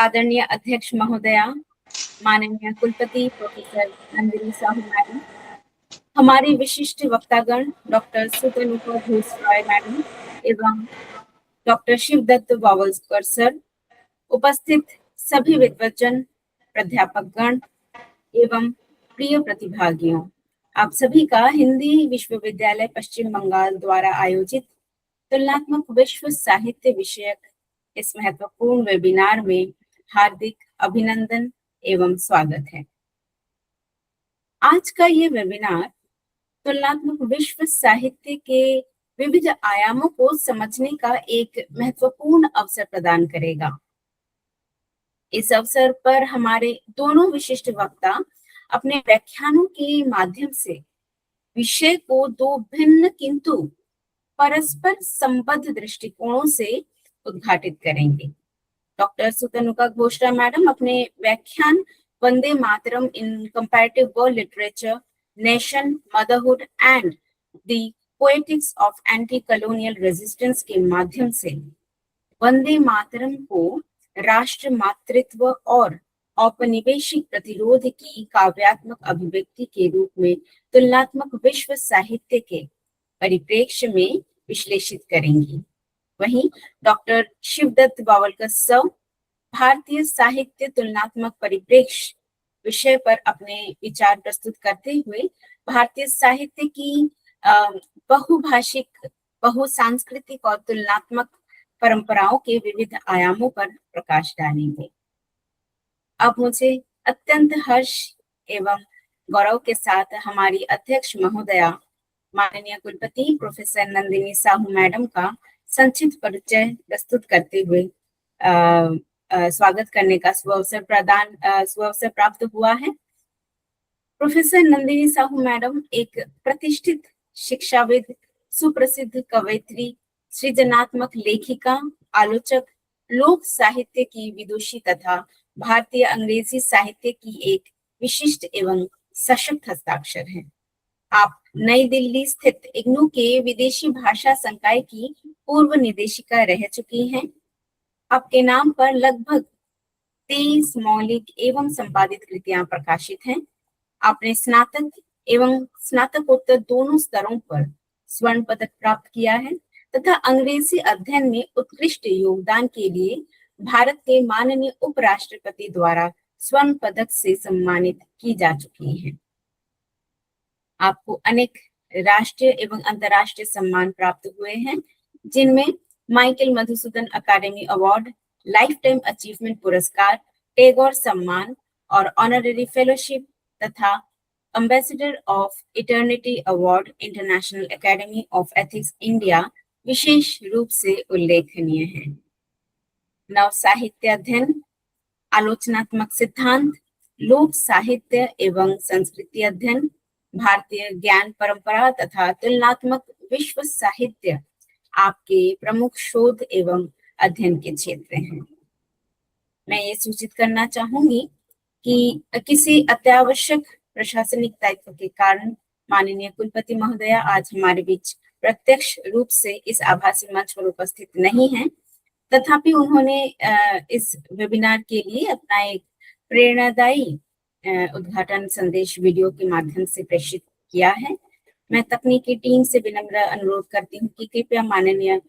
आदरणीय अध्यक्ष महोदया, माननीय कुलपति प्रोफेसर नंदिनी साहू मैडम, हमारे विशिष्ट वक्तागण डॉक्टर सुतनुका घोष रॉय मैडम एवं डॉक्टर शिवदत्त वावलकर सर, उपस्थित सभी विद्वज्जन, प्राध्यापकगण एवं प्रिय प्रतिभागियों, आप सभी का हिंदी विश्वविद्यालय पश्चिम बंगाल द्वारा आयोजित तुलनात्मक विश्व साहित्य विषयक इस महत्वपूर्ण वेबिनार में हार्दिक अभिनंदन एवं स्वागत है। आज का ये वेबिनार तुलनात्मक विश्व साहित्य के विविध आयामों को समझने का एक महत्वपूर्ण अवसर प्रदान करेगा। इस अवसर पर हमारे दोनों विशिष्ट वक्ता अपने व्याख्यानों के माध्यम से विषय को दो भिन्न किंतु परस्पर संबद्ध दृष्टिकोणों से उद्घाटित करेंगे। डॉक्टर सुतनुका घोष मैडम अपने व्याख्यान Vande Mataram in comparative world literature, nation, motherhood and the poetics of anti colonial resistance के माध्यम से वंदे मातरम को राष्ट्र मातृत्व और औपनिवेशिक प्रतिरोध की काव्यात्मक अभिव्यक्ति के रूप में तुलनात्मक विश्व साहित्य के परिप्रेक्ष्य में विश्लेषित करेंगी। वहीं डॉक्टर शिवदत्त वावलकर सर भारतीय साहित्य तुलनात्मक परिप्रेक्ष्य विषय पर अपने विचार प्रस्तुत करते हुए भारतीय साहित्य की बहुभाषिक, बहुसांस्कृतिक और तुलनात्मक परंपराओं के विविध आयामों पर प्रकाश डालेंगे। अब मुझे अत्यंत हर्ष एवं गौरव के साथ हमारी अध्यक्ष महोदया माननीय कुलपति प्रोफेसर नंदिनी साहू मैडम का संक्षिप्त परिचय प्रस्तुत करते हुए स्वागत करने का सुअवसर प्राप्त हुआ है। प्रोफेसर नंदिनी साहू मैडम एक प्रतिष्ठित शिक्षाविद, सुप्रसिद्ध कवयित्री, सृजनात्मक लेखिका, आलोचक, लोक साहित्य की विदुषी तथा भारतीय अंग्रेजी साहित्य की एक विशिष्ट एवं सशक्त हस्ताक्षर है। आप नई दिल्ली स्थित इग्नू के विदेशी भाषा संकाय की पूर्व निदेशिका रह चुकी हैं। आपके नाम पर लगभग 23 मौलिक एवं संपादित कृतियां प्रकाशित हैं। आपने स्नातक एवं स्नातकोत्तर दोनों स्तरों पर स्वर्ण पदक प्राप्त किया है तथा अंग्रेजी अध्ययन में उत्कृष्ट योगदान के लिए भारत के माननीय उपराष्ट्रपति द्वारा स्वर्ण पदक से सम्मानित की जा चुकी हैं। आपको अनेक राष्ट्रीय एवं अंतर्राष्ट्रीय सम्मान प्राप्त हुए हैं, जिनमें Michael Madhusudan academy award, life time achievement पुरस्कार, टैगोर सम्मान और ऑनररी फेलोशिप तथा ambassador of eternity award international academy of ethics India विशेष रूप से उल्लेखनीय है। नव साहित्य अध्ययन, आलोचनात्मक सिद्धांत, लोक साहित्य एवं संस्कृति अध्ययन, भारतीय ज्ञान परंपरा तथा तुलनात्मक विश्व साहित्य आपके प्रमुख शोध एवं अध्ययन के क्षेत्र हैं। मैं ये सूचित करना चाहूंगी कि किसी अत्यावश्यक प्रशासनिक दायित्व के कारण माननीय कुलपति महोदया आज हमारे बीच प्रत्यक्ष रूप से इस आभासी मंच पर उपस्थित नहीं हैं, तथापि उन्होंने इस वेबिनार के लिए अपना एक प्रेरणादायी उद्घाटन संदेश वीडियो के माध्यम से प्रेषित किया है। मैं तकनीकी टीम से विनम्र अनुरोध करती हूँ कि कृपया माननीय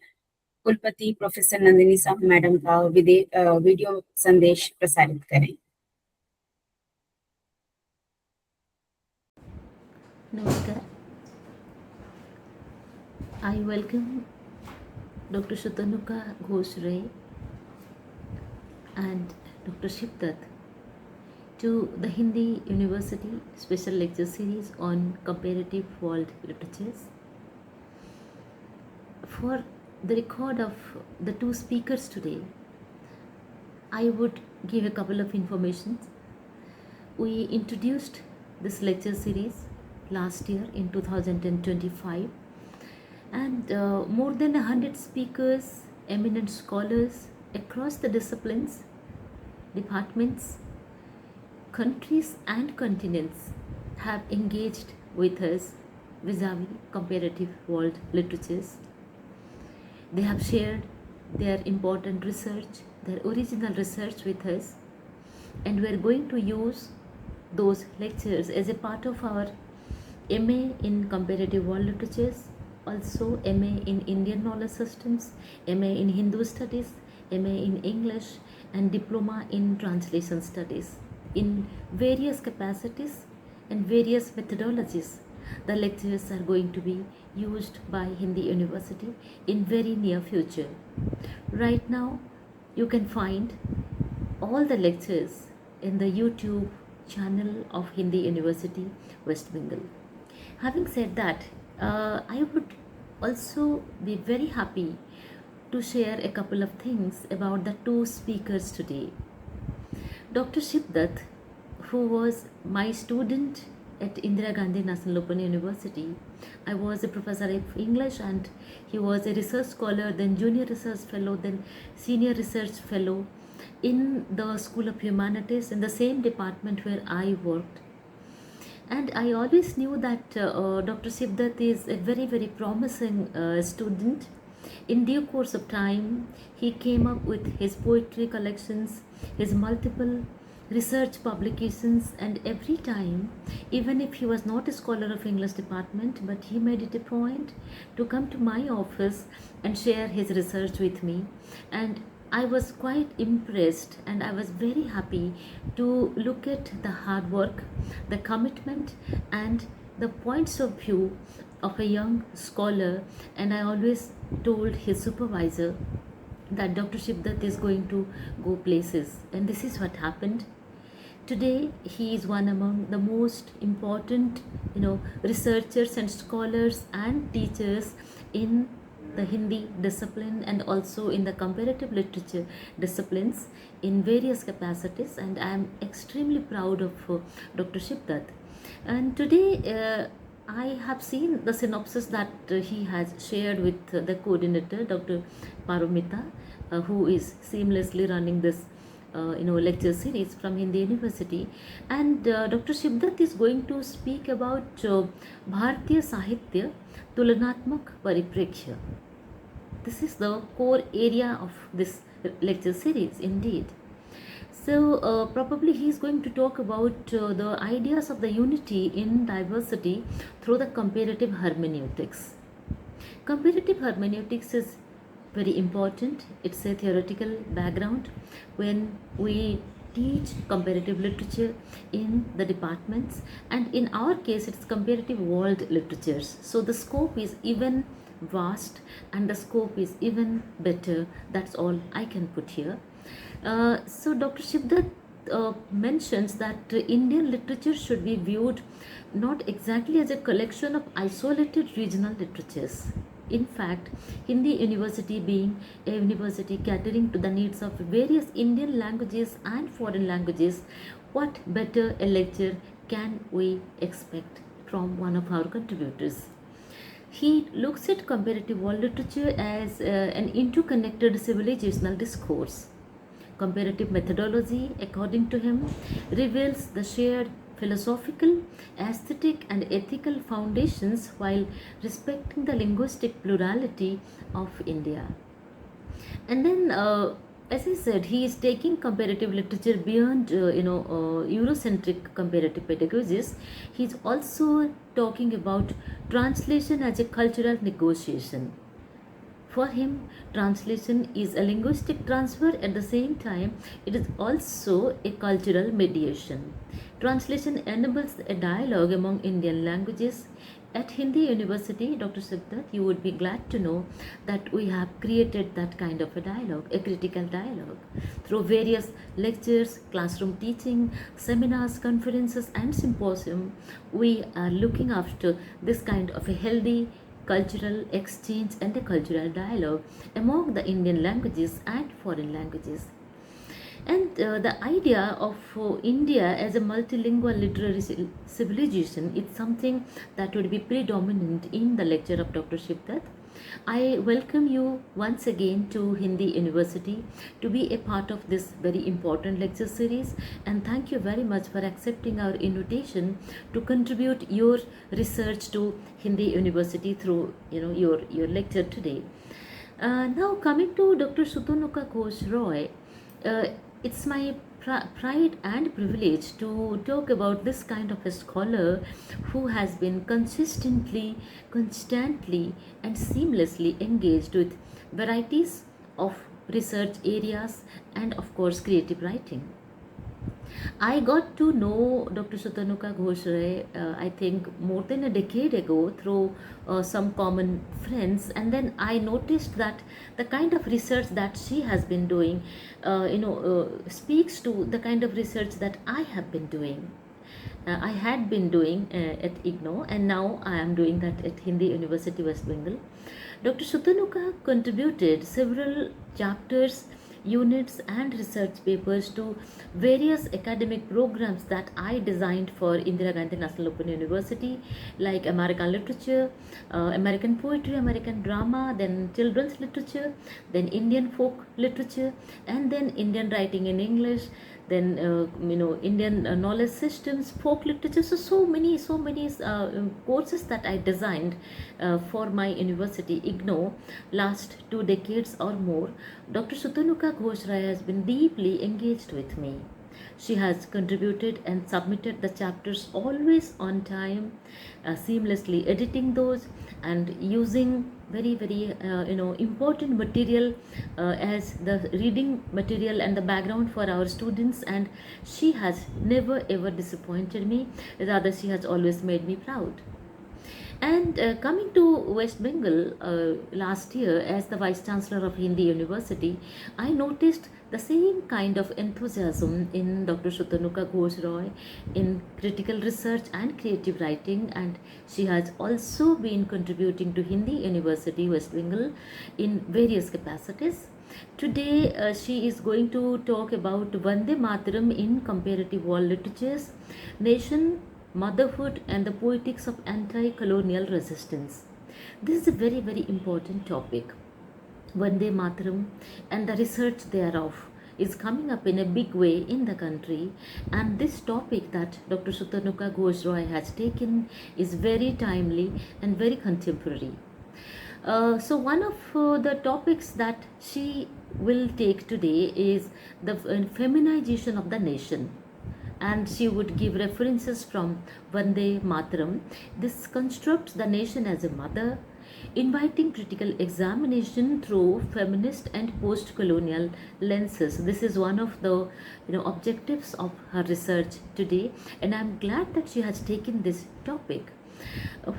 कुलपति प्रोफेसर नंदिनी साहू मैडम का वीडियो संदेश प्रसारित करें। नमस्कार। I welcome Dr. Shutanuka Ghosh and Dr. Shivdat to the Hindi University Special Lecture Series on Comparative World Literatures. For the record of the two speakers today, I would give a couple of informations. We introduced this lecture series last year in 2025, and more than 100 speakers, eminent scholars across the disciplines, departments, countries and continents have engaged with us vis-a-vis comparative world literatures. They have shared their important research, their original research with us, and we are going to use those lectures as a part of our MA in Comparative World Literatures, also MA in Indian Knowledge Systems, MA in Hindu Studies, MA in English, and Diploma in Translation Studies in various capacities and various methodologies. The lectures are going to be used by Hindi University in very near future. Right now, you can find all the lectures in the YouTube channel of Hindi University, West Bengal. Having said that, I would also be very happy to share a couple of things about the two speakers today. Dr. Shibdat, who was my student at Indira Gandhi National Open University. I was a professor of English and he was a research scholar, then junior research fellow, then senior research fellow in the School of Humanities in the same department where I worked. And I always knew that Dr. Shibdat is a very, very promising student. In due course of time, he came up with his poetry collections, his multiple research publications, and every time, even if he was not a scholar of English department, but he made it a point to come to my office and share his research with me. And I was quite impressed and I was very happy to look at the hard work, the commitment, and the points of view of a young scholar. And I always told his supervisor that Dr. Shibdat is going to go places, and this is what happened. Today, he is one among the most important, researchers and scholars and teachers in the Hindi discipline and also in the comparative literature disciplines in various capacities, and I am extremely proud of Dr. Shibdat. And today I have seen the synopsis that he has shared with the coordinator, Dr. Paromita, who is seamlessly running this lecture series from Hindi University. And Dr. Shibdat is going to speak about Bharatiya Sahitya Tulanatmak Paripreksha. This is the core area of this lecture series indeed. So probably he is going to talk about the ideas of the unity in diversity through the comparative hermeneutics. Comparative hermeneutics is very important. It's a theoretical background when we teach comparative literature in the departments, and in our case it's comparative world literatures. So the scope is even vast and the scope is even better. That's all I can put here. So Dr. Shibdat mentions that Indian literature should be viewed not exactly as a collection of isolated regional literatures. In fact, Hindi University being a university catering to the needs of various Indian languages and foreign languages, what better a lecture can we expect from one of our contributors? He looks at comparative world literature as an interconnected civilizational discourse. Comparative methodology, according to him, reveals the shared philosophical, aesthetic, and ethical foundations while respecting the linguistic plurality of India. And then, as I said, he is taking comparative literature beyond, Eurocentric comparative pedagogies. He is also talking about translation as a cultural negotiation. For him, translation is a linguistic transfer. At the same time, it is also a cultural mediation. Translation enables a dialogue among Indian languages. At Hindi University, Dr. Shibdat, you would be glad to know that we have created that kind of a dialogue, a critical dialogue, through various lectures, classroom teaching, seminars, conferences, and symposium. We are looking after this kind of a healthy cultural exchange and a cultural dialogue among the Indian languages and foreign languages. And the idea of India as a multilingual literary civilization is something that would be predominant in the lecture of Dr. Shibdat. I welcome you once again to Hindi University to be a part of this very important lecture series, and thank you very much for accepting our invitation to contribute your research to Hindi University through your lecture today. Now coming to Dr. Sutanuka Ghosh Roy, uh, it's my pride and privilege to talk about this kind of a scholar who has been constantly, and seamlessly engaged with varieties of research areas and, of course, creative writing. I got to know Dr. Sutanuka Ghosh Ray, I think, more than a decade ago through some common friends, and then I noticed that the kind of research that she has been doing, speaks to the kind of research that I have been doing. I had been doing at IGNO, and now I am doing that at Hindi University West Bengal. Dr. Sutanuka contributed several chapters, units, and research papers to various academic programs that I designed for Indira Gandhi National Open University, like American literature, American poetry, American drama, then children's literature, then Indian folk literature, and then Indian writing in English, then Indian knowledge systems, folk literature. So many courses that I designed for my university IGNO last 2 decades or more. Dr. Sutanuka Ghosh Rai has been deeply engaged with me. She has contributed and submitted the chapters always on time, seamlessly editing those and using very important material as the reading material and the background for our students. And she has never ever disappointed me. Rather, she has always made me proud. And coming to West Bengal last year as the Vice Chancellor of Hindi University, I noticed the same kind of enthusiasm in Dr. Sutanuka Ghosh Roy in critical research and creative writing, and she has also been contributing to Hindi University West Bengal in various capacities. Today, she is going to talk about Vande Mataram in comparative world literatures, nation, motherhood, and the poetics of anti colonial resistance. This is a very important topic. Vande Mataram and the research thereof is coming up in a big way in the country, and this topic that Dr. Sutanuka Ghosh Roy has taken is very timely and very contemporary. So one of the topics that she will take today is the feminization of the nation, and she would give references from Vande Mataram. This constructs the nation as a mother, inviting critical examination through feminist and post-colonial lenses. This is one of the objectives of her research today, and I'm glad that she has taken this topic.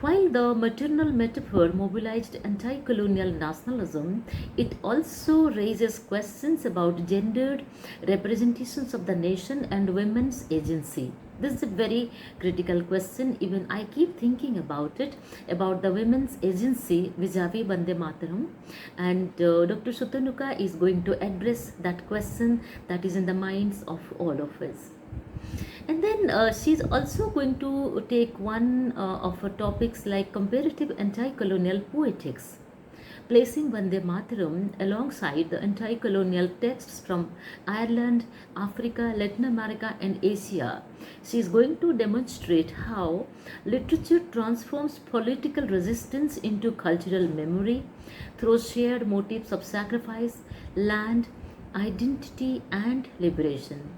While the maternal metaphor mobilized anti colonial nationalism, it also raises questions about gendered representations of the nation and women's agency. This is a very critical question. Even I keep thinking about it, about the women's agency vis-a-vis Vande Mataram, and Dr. Sutanuka is going to address that question that is in the minds of all of us. And then she's also going to take one of her topics like comparative anti-colonial poetics, placing Vande Mataram alongside the anti-colonial texts from Ireland, Africa, Latin America, and Asia. She is going to demonstrate how literature transforms political resistance into cultural memory through shared motifs of sacrifice, land, identity, and liberation.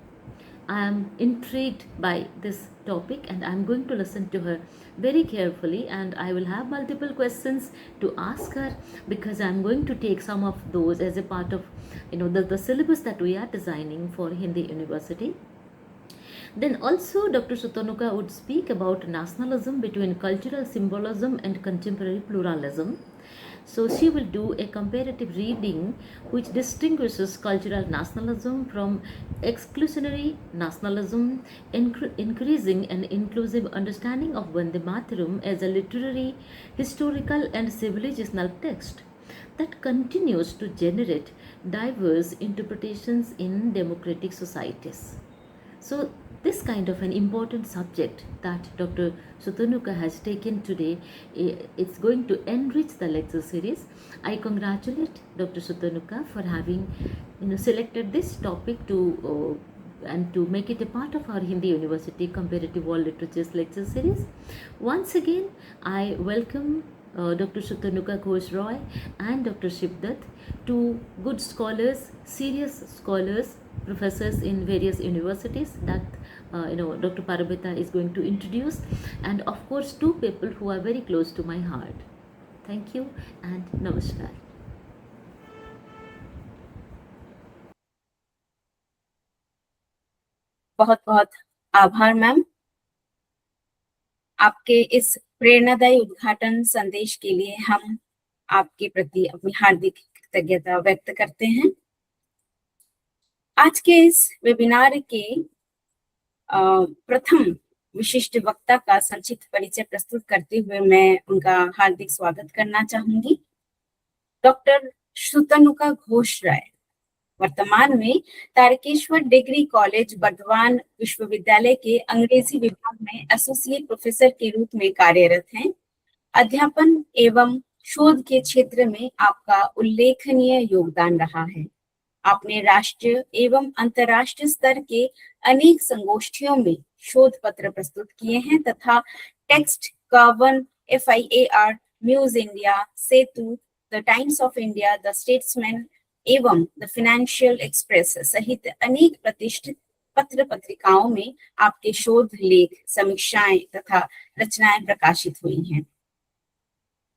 I am intrigued by this topic, and I'm going to listen to her very carefully, and I will have multiple questions to ask her because I'm going to take some of those as a part of the syllabus that we are designing for Hindi University. Then also Dr. Sutanuka would speak about nationalism between cultural symbolism and contemporary pluralism. So she will do a comparative reading which distinguishes cultural nationalism from exclusionary nationalism, increasing an inclusive understanding of Vande Mataram as a literary, historical, and civilizational text that continues to generate diverse interpretations in democratic societies. So this kind of an important subject that Dr. Sutanuka has taken today, it's going to enrich the lecture series. I congratulate Dr. Sutanuka for having selected this topic to and to make it a part of our Hindi University Comparative World Literatures lecture series. Once again, I welcome Dr. Sutanuka Ghosh Roy and Dr. Shibdat, two good scholars, serious scholars, professors in various universities that Dr. Paramita is going to introduce, and of course two people who are very close to my heart. Thank you and namaskar. बहुत बहुत आभार ma'am, आपके इस प्रेरणादायी उद्घाटन संदेश के लिए हम आपके प्रति अपनी हार्दिक कृतज्ञता व्यक्त करते हैं। आज के इस वेबिनार के प्रथम विशिष्ट वक्ता का संक्षिप्त परिचय प्रस्तुत करते हुए मैं उनका हार्दिक स्वागत करना चाहूंगी। डॉक्टर शुतनुका घोष राय वर्तमान में तारकेश्वर डिग्री कॉलेज बर्दवान विश्वविद्यालय के अंग्रेजी विभाग में एसोसिएट प्रोफेसर के रूप में कार्यरत हैं। अध्यापन एवं शोध के क्षेत्र में आपका उल्लेखनीय योगदान रहा है। आपने राष्ट्रीय एवं अंतर्राष्ट्रीय स्तर के अनेक संगोष्ठियों में शोध पत्र प्रस्तुत किए हैं तथा टेक्स्ट कावन, FIAR, Muse India, Setu, the Times of India, the Statesman एवं द फाइनेंशियल एक्सप्रेस सहित अनेक प्रतिष्ठित पत्र पत्रिकाओं में आपके शोध लेख, समीक्षाएं तथा रचनाएं प्रकाशित हुई हैं।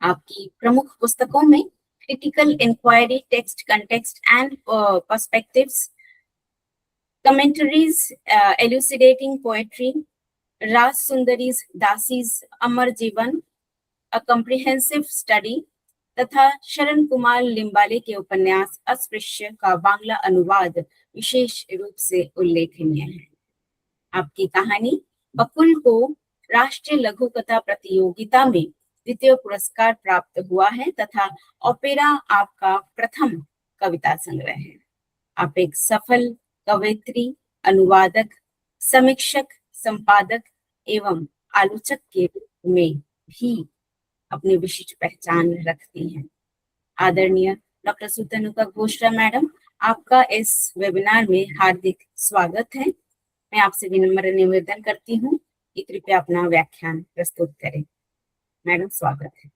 आपकी प्रमुख पुस्तकों में critical inquiry, text, context and perspectives, commentaries elucidating poetry, Ras Sundari's Dasi's Amar Jivan, a comprehensive study तथा शरण कुमार लिम्बाले के उपन्यास अस्पृश्य का बांग्ला अनुवाद विशेष रूप से उल्लेखनीय है। आपकी कहानी बकुल को राष्ट्रीय लघु कथा प्रतियोगिता में द्वितीय पुरस्कार प्राप्त हुआ है तथा ओपेरा आपका प्रथम कविता संग्रह है। आप एक सफल कवयित्री, अनुवादक, समीक्षक, संपादक एवं आलोचक के रूप में भी अपनी विशिष्ट पहचान रखती हैं। आदरणीय डॉक्टर सुतनुका घोष राय मैडम, आपका इस वेबिनार में हार्दिक स्वागत है। मैं आपसे विनम्र निवेदन करती हूँ कि कृपया अपना व्याख्यान प्रस्तुत करें। मैडम, स्वागत है।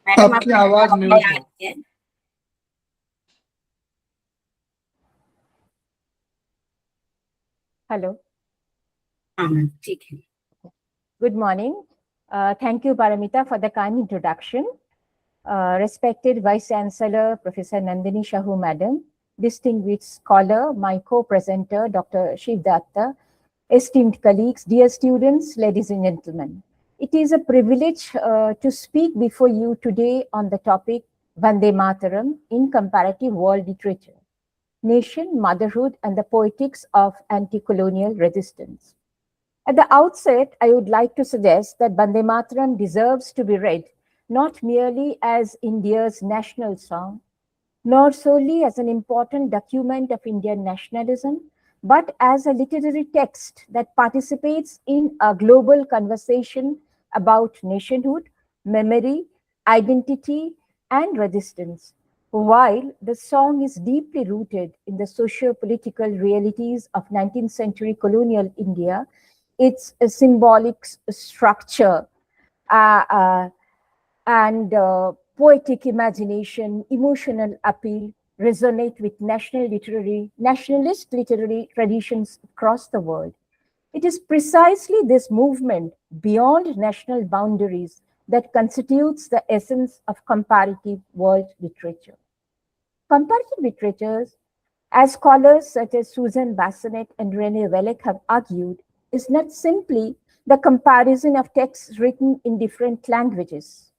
मैडम, आपकी आवाज म्यूट है। Hello. ठीक है। Good morning. Thank you, Paramita, for the kind introduction. Respected Vice Chancellor, Professor Nandini Shahu, Madam, distinguished scholar, my co-presenter, Dr. Shiv Datta, esteemed colleagues, dear students, ladies and gentlemen. It is a privilege to speak before you today on the topic Vande Mataram in comparative world literature, nation, motherhood, and the poetics of anti-colonial resistance. At the outset, I would like to suggest that Vande Mataram deserves to be read not merely as India's national song, nor solely as an important document of Indian nationalism, but as a literary text that participates in a global conversation about nationhood, memory, identity, and resistance. While the song is deeply rooted in the socio-political realities of 19th century colonial India, its symbolic structure and poetic imagination, emotional appeal resonate with nationalist literary traditions across the world. It is precisely this movement beyond national boundaries that constitutes the essence of comparative world literature. Comparative literatures, as scholars such as Susan Bassonnet and René Welleck have argued, is not simply the comparison of texts written in different languages.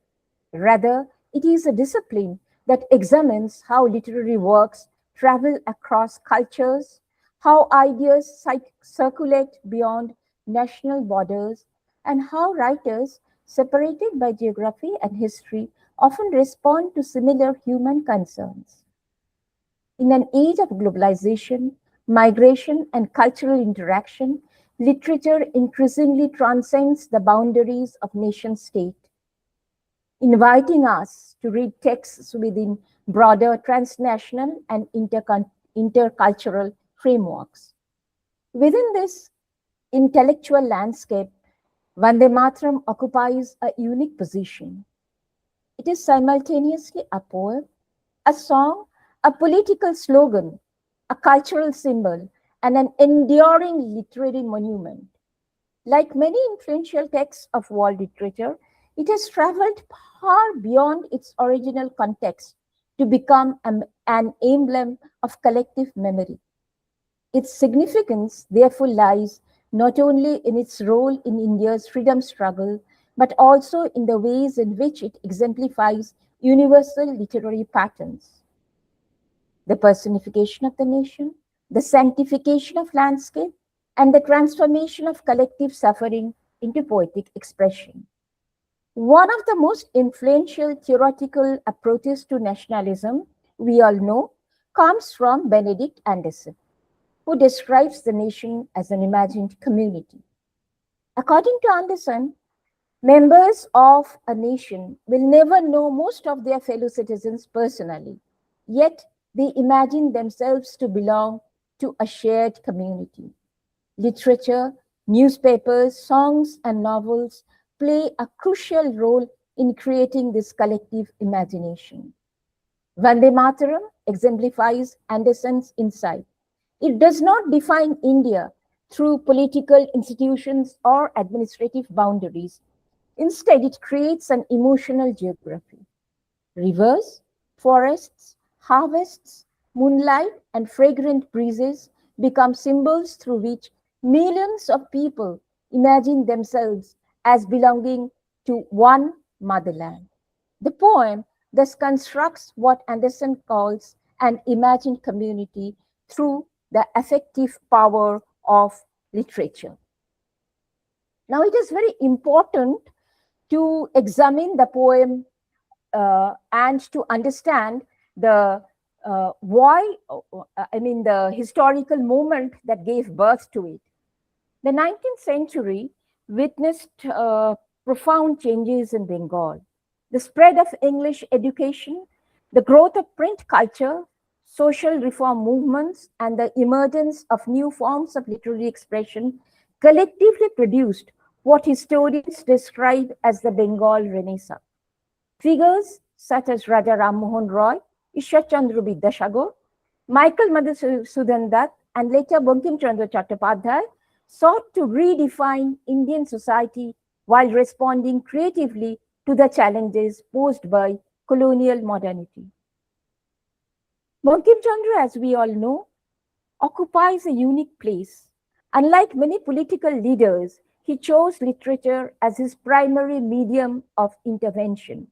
Rather, it is a discipline that examines how literary works travel across cultures, how ideas circulate beyond national borders, and how writers, separated by geography and history, often respond to similar human concerns. In an age of globalization, migration, and cultural interaction, literature increasingly transcends the boundaries of nation-state, inviting us to read texts within broader transnational and intercultural frameworks. Within this intellectual landscape, Vande Mataram occupies a unique position. It is simultaneously a poem, a song, a political slogan, a cultural symbol, and an enduring literary monument. Like many influential texts of world literature, it has traveled far beyond its original context to become an emblem of collective memory. Its significance, therefore, lies not only in its role in India's freedom struggle, but also in the ways in which it exemplifies universal literary patterns: the personification of the nation, the sanctification of landscape, and the transformation of collective suffering into poetic expression. One of the most influential theoretical approaches to nationalism, we all know, comes from Benedict Anderson, who describes the nation as an imagined community. According to Anderson, members of a nation will never know most of their fellow citizens personally, yet they imagine themselves to belong to a shared community. Literature, newspapers, songs, and novels play a crucial role in creating this collective imagination. Vande Mataram exemplifies Anderson's insight. It does not define India through political institutions or administrative boundaries. Instead, it creates an emotional geography. Rivers, forests, harvests, moonlight, and fragrant breezes become symbols through which millions of people imagine themselves as belonging to one motherland. The poem thus constructs what Anderson calls an imagined community through the affective power of literature. Now, it is very important to examine the poem and to understand the the historical moment that gave birth to it. The 19th century witnessed profound changes in Bengal. The spread of English education, the growth of print culture, social reform movements, and the emergence of new forms of literary expression collectively produced what historians describe as the Bengal Renaissance. Figures such as Raja Ram Mohan Roy, Ishwar Chandra Vidyasagar, Michael Madhusudan Dutt, and later Bankim Chandra Chattopadhyay sought to redefine Indian society while responding creatively to the challenges posed by colonial modernity. Bankim Chandra, as we all know, occupies a unique place. Unlike many political leaders, he chose literature as his primary medium of intervention.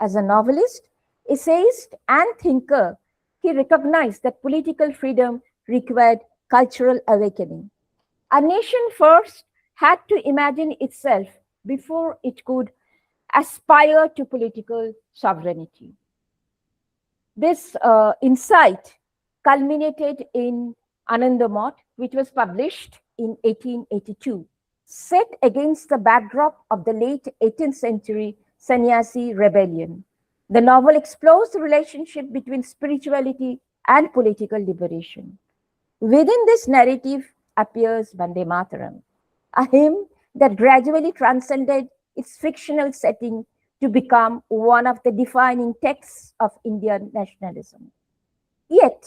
As a novelist, essayist, and thinker, he recognized that political freedom required cultural awakening. A nation first had to imagine itself before it could aspire to political sovereignty. This insight culminated in Anandamath, which was published in 1882, set against the backdrop of the late 18th century Sannyasi rebellion. The novel explores the relationship between spirituality and political liberation. Within this narrative appears Vande Mataram, a hymn that gradually transcended its fictional setting to become one of the defining texts of Indian nationalism. Yet,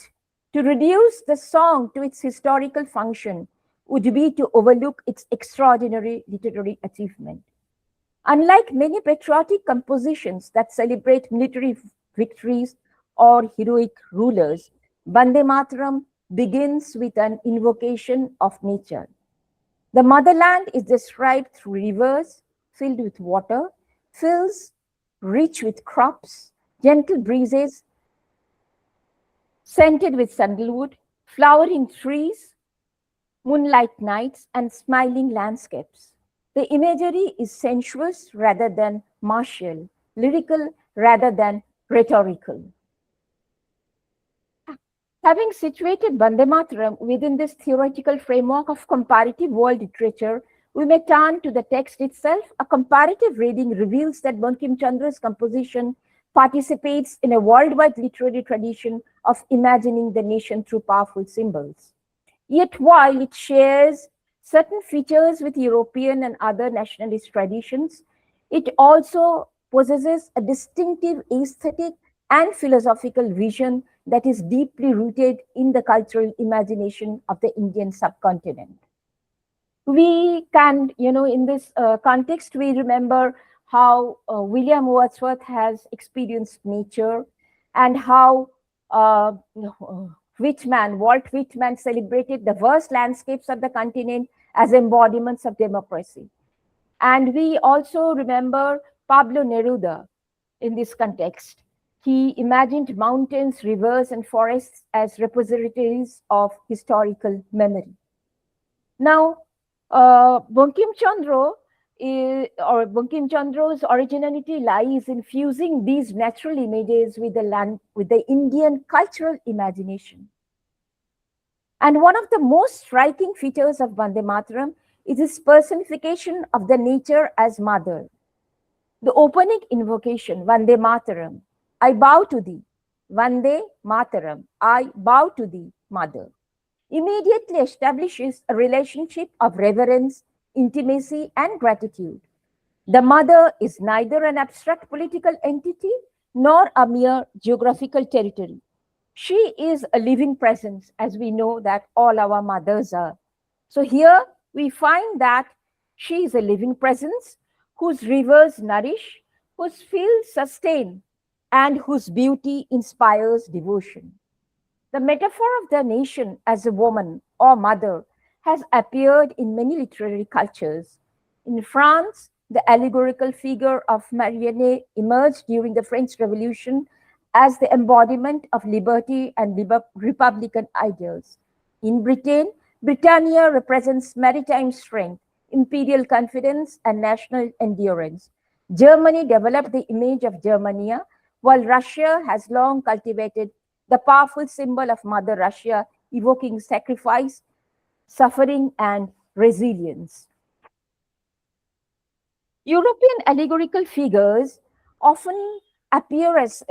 to reduce the song to its historical function would be to overlook its extraordinary literary achievement. Unlike many patriotic compositions that celebrate military victories or heroic rulers, Vande Mataram begins with an invocation of nature. The motherland is described through rivers filled with water, fields rich with crops, gentle breezes scented with sandalwood, flowering trees, moonlight nights, and smiling landscapes. The imagery is sensuous rather than martial, lyrical rather than rhetorical. Having situated Vande Mataram within this theoretical framework of comparative world literature, we may turn to the text itself. A comparative reading reveals that Bankim Chandra's composition participates in a worldwide literary tradition of imagining the nation through powerful symbols. Yet while it shares certain features with European and other nationalist traditions, it also possesses a distinctive aesthetic and philosophical vision that is deeply rooted in the cultural imagination of the Indian subcontinent. We can, in this context, we remember how William Wordsworth has experienced nature, and how Walt Whitman celebrated the vast landscapes of the continent as embodiments of democracy. And we also remember Pablo Neruda in this context. He imagined mountains, rivers, and forests as repositories of historical memory. Now, Bankim Chandro's originality lies in fusing these natural images with the Indian cultural imagination. And one of the most striking features of Vande Mataram is its personification of the nature as mother. The opening invocation, Vande Mataram, I bow to thee. Vande Mataram, I bow to thee, mother, immediately establishes a relationship of reverence, intimacy, and gratitude. The mother is neither an abstract political entity nor a mere geographical territory. She is a living presence, as we know that all our mothers are. So here we find that she is a living presence whose rivers nourish, whose fields sustain, and whose beauty inspires devotion. The metaphor of the nation as a woman or mother has appeared in many literary cultures. In France, the allegorical figure of Marianne emerged during the French Revolution as the embodiment of liberty and republican ideals. In Britain, Britannia represents maritime strength, imperial confidence, and national endurance. Germany developed the image of Germania, while Russia has long cultivated the powerful symbol of Mother Russia, evoking sacrifice, suffering, and resilience. European allegorical figures often appear as,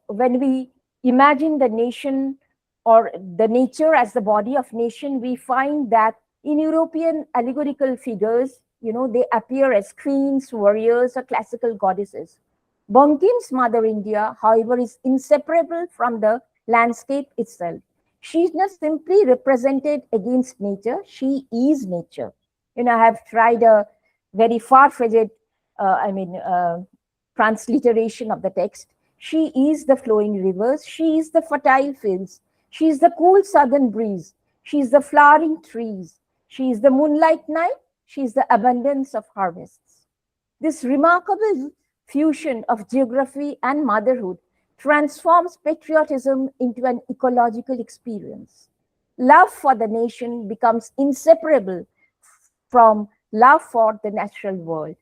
when we imagine the nation or the nature as the body of nation, we find that in European allegorical figures, they appear as queens, warriors, or classical goddesses. Bankim's Mother India, however, is inseparable from the landscape itself. She is not simply represented against nature, she is nature. I have tried a very far-fetched, transliteration of the text. She is the flowing rivers, she is the fertile fields, she is the cool southern breeze, she is the flowering trees, she is the moonlight night, she is the abundance of harvests. This remarkable fusion of geography and motherhood transforms patriotism into an ecological experience. Love for the nation becomes inseparable from love for the natural world.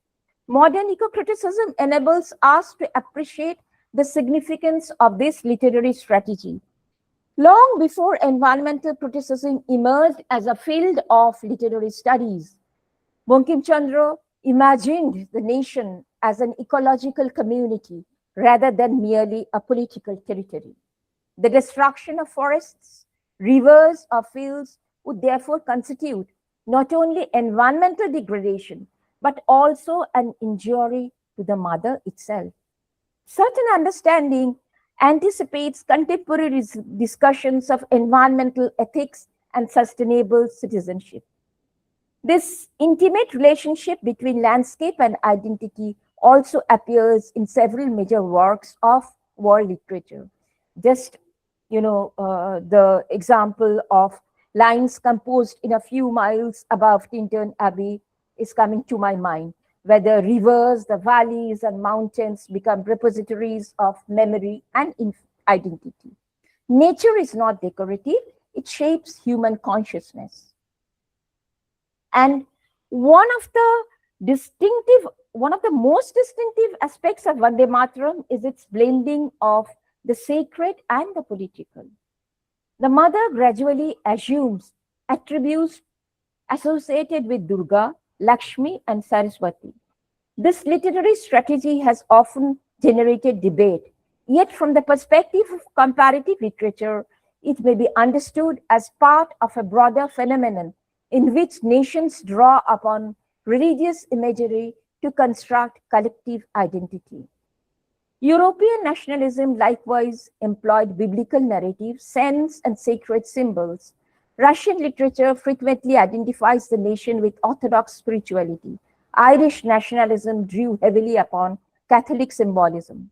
Modern eco-criticism enables us to appreciate the significance of this literary strategy. Long before environmental criticism emerged as a field of literary studies, Bankim Chandra imagined the nation as an ecological community rather than merely a political territory. The destruction of forests, rivers, or fields would therefore constitute not only environmental degradation, but also an injury to the mother itself. Certain understanding anticipates contemporary discussions of environmental ethics and sustainable citizenship. This intimate relationship between landscape and identity also appears in several major works of world literature. Just, the example of lines composed in a few miles above Tintern Abbey is coming to my mind, where the rivers, the valleys, and mountains become repositories of memory and identity. Nature is not decorative, it shapes human consciousness. And one of the most distinctive aspects of Vande Mataram is its blending of the sacred and the political. The mother gradually assumes attributes associated with Durga, Lakshmi, and Saraswati. This literary strategy has often generated debate, yet from the perspective of comparative literature, it may be understood as part of a broader phenomenon in which nations draw upon religious imagery to construct collective identity. European nationalism likewise employed biblical narratives, saints, and sacred symbols. Russian literature frequently identifies the nation with Orthodox spirituality. Irish nationalism drew heavily upon Catholic symbolism.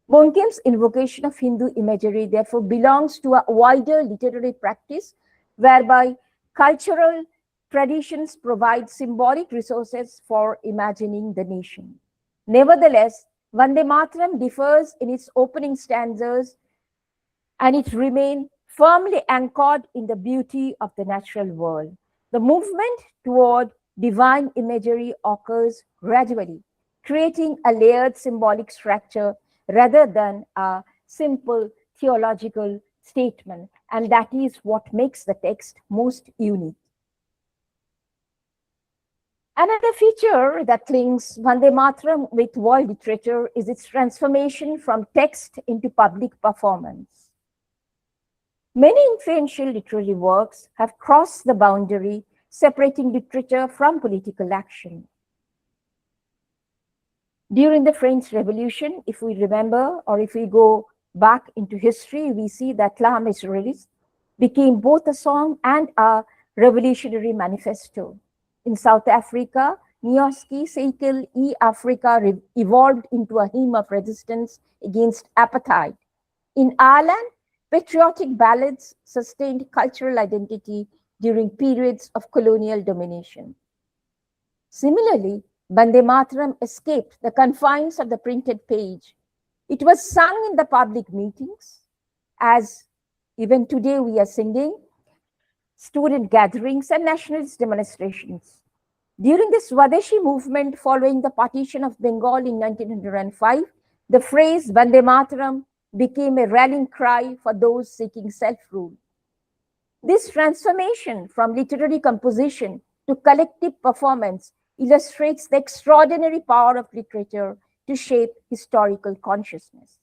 Monkim's invocation of Hindu imagery therefore belongs to a wider literary practice whereby cultural traditions provide symbolic resources for imagining the nation. Nevertheless, Vande Mataram differs in its opening stanzas and it remains firmly anchored in the beauty of the natural world. The movement toward divine imagery occurs gradually, creating a layered symbolic structure rather than a simple theological statement, and that is what makes the text most unique. Another feature that links Vande Mataram with world literature is its transformation from text into public performance. Many influential literary works have crossed the boundary separating literature from political action. During the French Revolution, if we remember, or if we go back into history, we see that La Marseillaise became both a song and a revolutionary manifesto. In South Africa, Nyoski Sekel E Africa evolved into a hymn of resistance against apartheid. In Ireland, patriotic ballads sustained cultural identity during periods of colonial domination. Similarly, Vande Mataram escaped the confines of the printed page. It was sung in the public meetings, as even today we are singing, student gatherings, and nationalist demonstrations. During the Swadeshi movement following the partition of Bengal in 1905, the phrase Vande Mataram became a rallying cry for those seeking self-rule. This transformation from literary composition to collective performance illustrates the extraordinary power of literature to shape historical consciousness.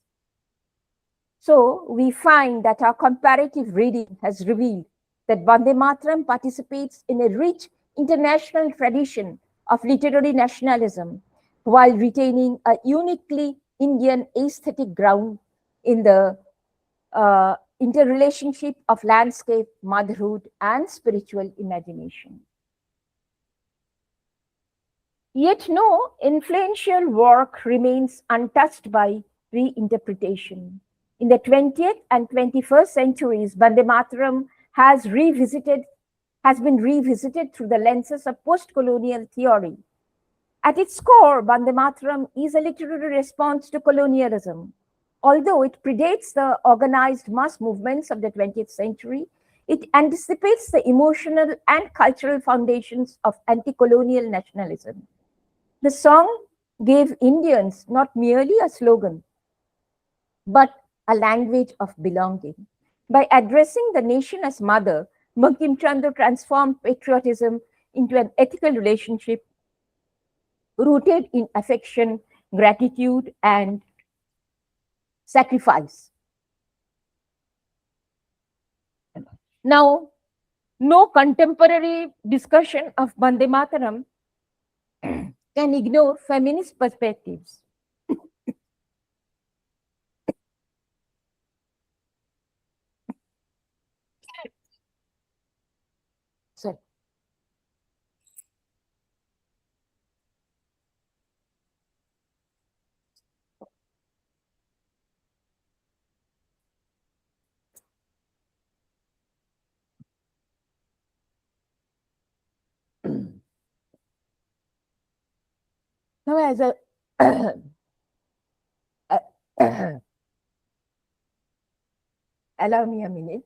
So we find that our comparative reading has revealed that Vande Mataram participates in a rich international tradition of literary nationalism while retaining a uniquely Indian aesthetic ground in the interrelationship of landscape, motherhood, and spiritual imagination. Yet no influential work remains untouched by reinterpretation. In the 20th and 21st centuries, Vande Mataram has been revisited through the lenses of post-colonial theory. At its core, Vande Mataram is a literary response to colonialism. Although it predates the organized mass movements of the 20th century, it anticipates the emotional and cultural foundations of anti-colonial nationalism. The song gave Indians not merely a slogan, but a language of belonging. By addressing the nation as mother, Bankim Chandra transformed patriotism into an ethical relationship rooted in affection, gratitude, and sacrifice. Now, no contemporary discussion of Vande Mataram can ignore feminist perspectives. Sorry. Now, as a allow me a minute.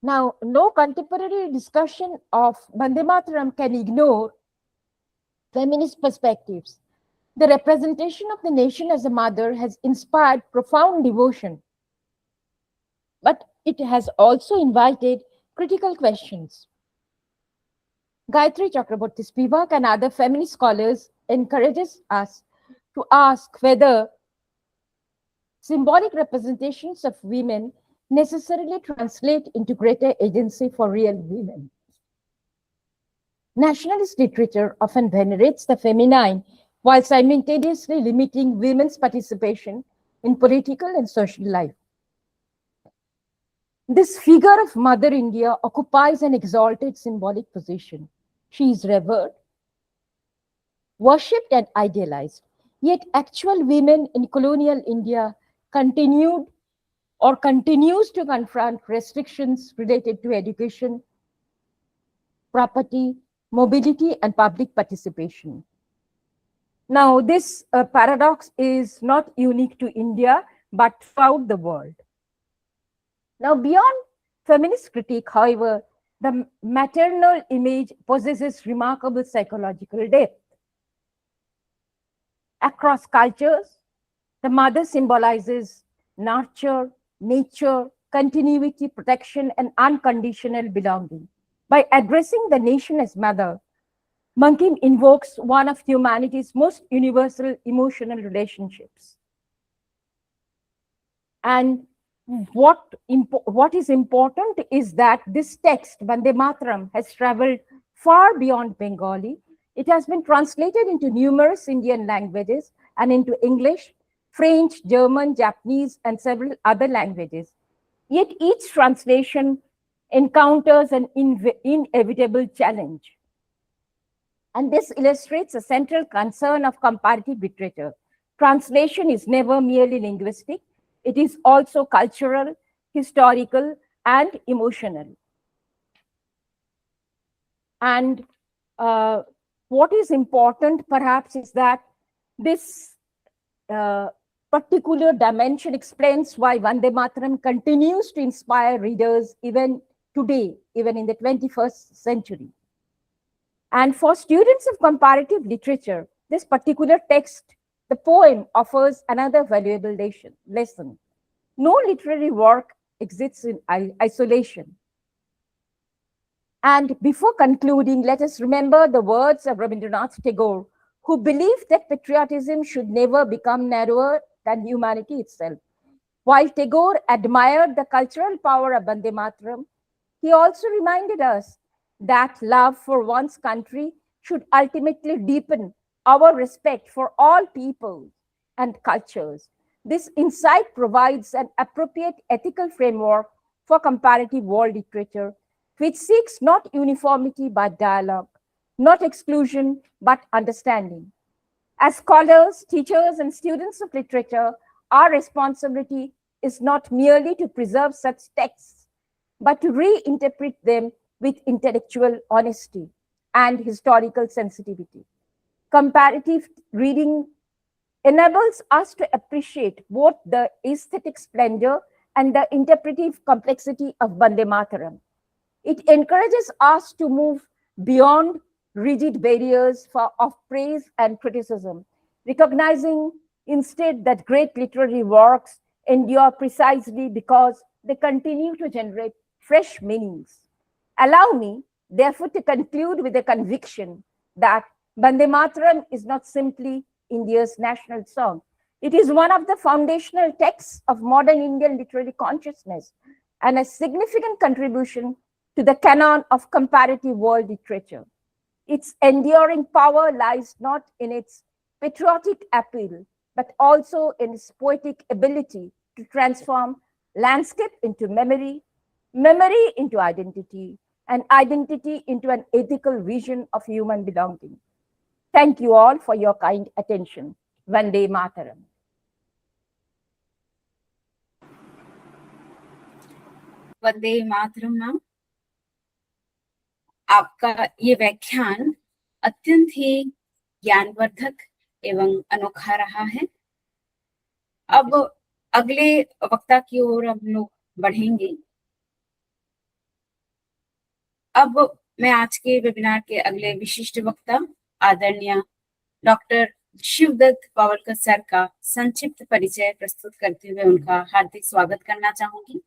Now, no contemporary discussion of Vande Mataram can ignore feminist perspectives. The representation of the nation as a mother has inspired profound devotion. But it has also invited critical questions. Gayatri Chakraborty Spivak and other feminist scholars encourages us to ask whether symbolic representations of women necessarily translate into greater agency for real women. Nationalist literature often venerates the feminine while simultaneously limiting women's participation in political and social life. This figure of Mother India occupies an exalted symbolic position. She is revered, worshipped, and idealized. Yet actual women in colonial India continued or continues to confront restrictions related to education, property, mobility, and public participation. Now, this paradox is not unique to India, but throughout the world. Now, beyond feminist critique, however, the maternal image possesses remarkable psychological depth. Across cultures, the mother symbolizes nurture, nature, continuity, protection, and unconditional belonging. By addressing the nation as mother, Bankim invokes one of humanity's most universal emotional relationships. And what is important is that this text, Vande Mataram, has traveled far beyond Bengali. It has been translated into numerous Indian languages and into English, French, German, Japanese, and several other languages. Yet each translation encounters an inevitable challenge. And this illustrates a central concern of comparative literature. Translation is never merely linguistic. It is also cultural, historical, and emotional. And what is important, perhaps, is that this particular dimension explains why Vande Mataram continues to inspire readers even today, even in the 21st century. And for students of comparative literature, this particular text, the poem, offers another valuable lesson. No literary work exists in isolation. And before concluding, let us remember the words of Rabindranath Tagore, who believed that patriotism should never become narrower than humanity itself. While Tagore admired the cultural power of Vande Mataram, he also reminded us that love for one's country should ultimately deepen our respect for all peoples and cultures. This insight provides an appropriate ethical framework for comparative world literature, which seeks not uniformity but dialogue, not exclusion but understanding. As scholars, teachers, and students of literature, our responsibility is not merely to preserve such texts, but to reinterpret them with intellectual honesty and historical sensitivity. Comparative reading enables us to appreciate both the aesthetic splendor and the interpretive complexity of Vande Mataram. It encourages us to move beyond rigid barriers of praise and criticism, recognizing instead that great literary works endure precisely because they continue to generate fresh meanings. Allow me, therefore, to conclude with the conviction that Vande Mataram is not simply India's national song. It is one of the foundational texts of modern Indian literary consciousness and a significant contribution to the canon of comparative world literature. Its enduring power lies not in its patriotic appeal, but also in its poetic ability to transform landscape into memory, memory into identity, and identity into an ethical vision of human belonging. Thank you all for your kind attention. Vande Mataram. Vande Mataram ma'am, आपका ये व्याख्यान अत्यंत ही ज्ञानवर्धक एवं अनोखा रहा है। अब अगले वक्ता की ओर हम लोग बढ़ेंगे। अब मैं आज के वेबिनार के अगले विशिष्ट वक्ता आदरणीय डॉक्टर शिवदत्त पावरकर सर का संक्षिप्त परिचय प्रस्तुत करते हुए उनका हार्दिक स्वागत करना चाहूंगी।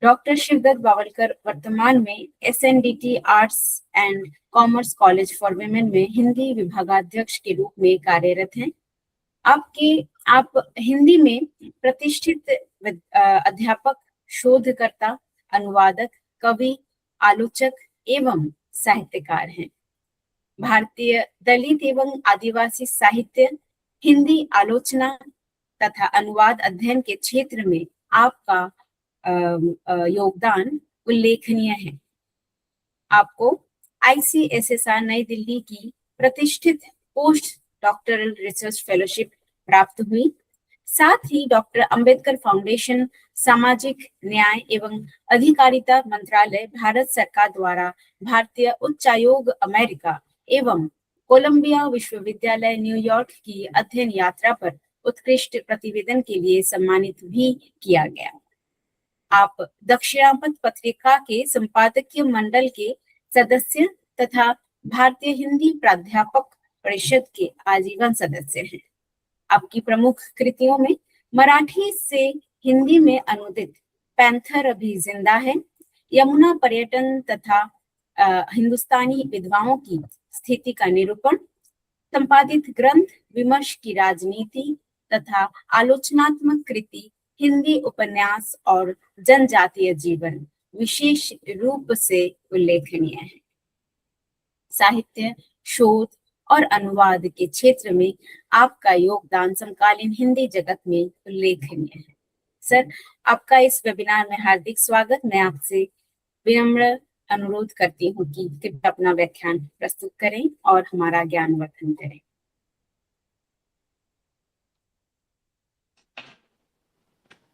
डॉक्टर शिवदत्त बावलकर वर्तमान में SNDT arts and commerce college for women में हिंदी विभागाध्यक्ष के रूप में कार्यरत हैं। आप हिंदी में प्रतिष्ठित अध्यापक, शोधकर्ता, अनुवादक, कवि, आलोचक एवं साहित्यकार हैं। भारतीय दलित एवं आदिवासी साहित्य, हिंदी आलोचना तथा अनुवाद अध्ययन के क्षेत्र में आपका योगदान उल्लेखनीय है। आपको ICSSR नई दिल्ली की प्रतिष्ठित पोस्ट डॉक्टरल रिसर्च फेलोशिप प्राप्त हुई। साथ ही डॉक्टर अंबेडकर फाउंडेशन, सामाजिक न्याय एवं अधिकारिता मंत्रालय, भारत सरकार द्वारा भारतीय उच्चायोग अमेरिका एवं कोलंबिया विश्वविद्यालय न्यूयॉर्क की अध्ययन यात्रा पर उत्कृष्ट प्रतिवेदन के लिए सम्मानित भी किया गया। आप दक्षिणापथ पत्रिका के संपादकीय मंडल के सदस्य तथा भारतीय हिंदी प्राध्यापक परिषद के आजीवन सदस्य हैं। आपकी प्रमुख कृतियों में मराठी से हिंदी में अनुदित पैंथर अभी जिंदा है, यमुना पर्यटन तथा हिंदुस्तानी विधवाओं की स्थिति का निरूपण, संपादित ग्रंथ विमर्श की राजनीति तथा आलोचनात्मक कृति हिंदी उपन्यास और जनजातीय जीवन विशेष रूप से उल्लेखनीय है। साहित्य, शोध और अनुवाद के क्षेत्र में आपका योगदान समकालीन हिंदी जगत में उल्लेखनीय है। सर, आपका इस वेबिनार में हार्दिक स्वागत। मैं आपसे विनम्र अनुरोध करती हूँ कि कृपया अपना व्याख्यान प्रस्तुत करें और हमारा ज्ञानवर्धन करें।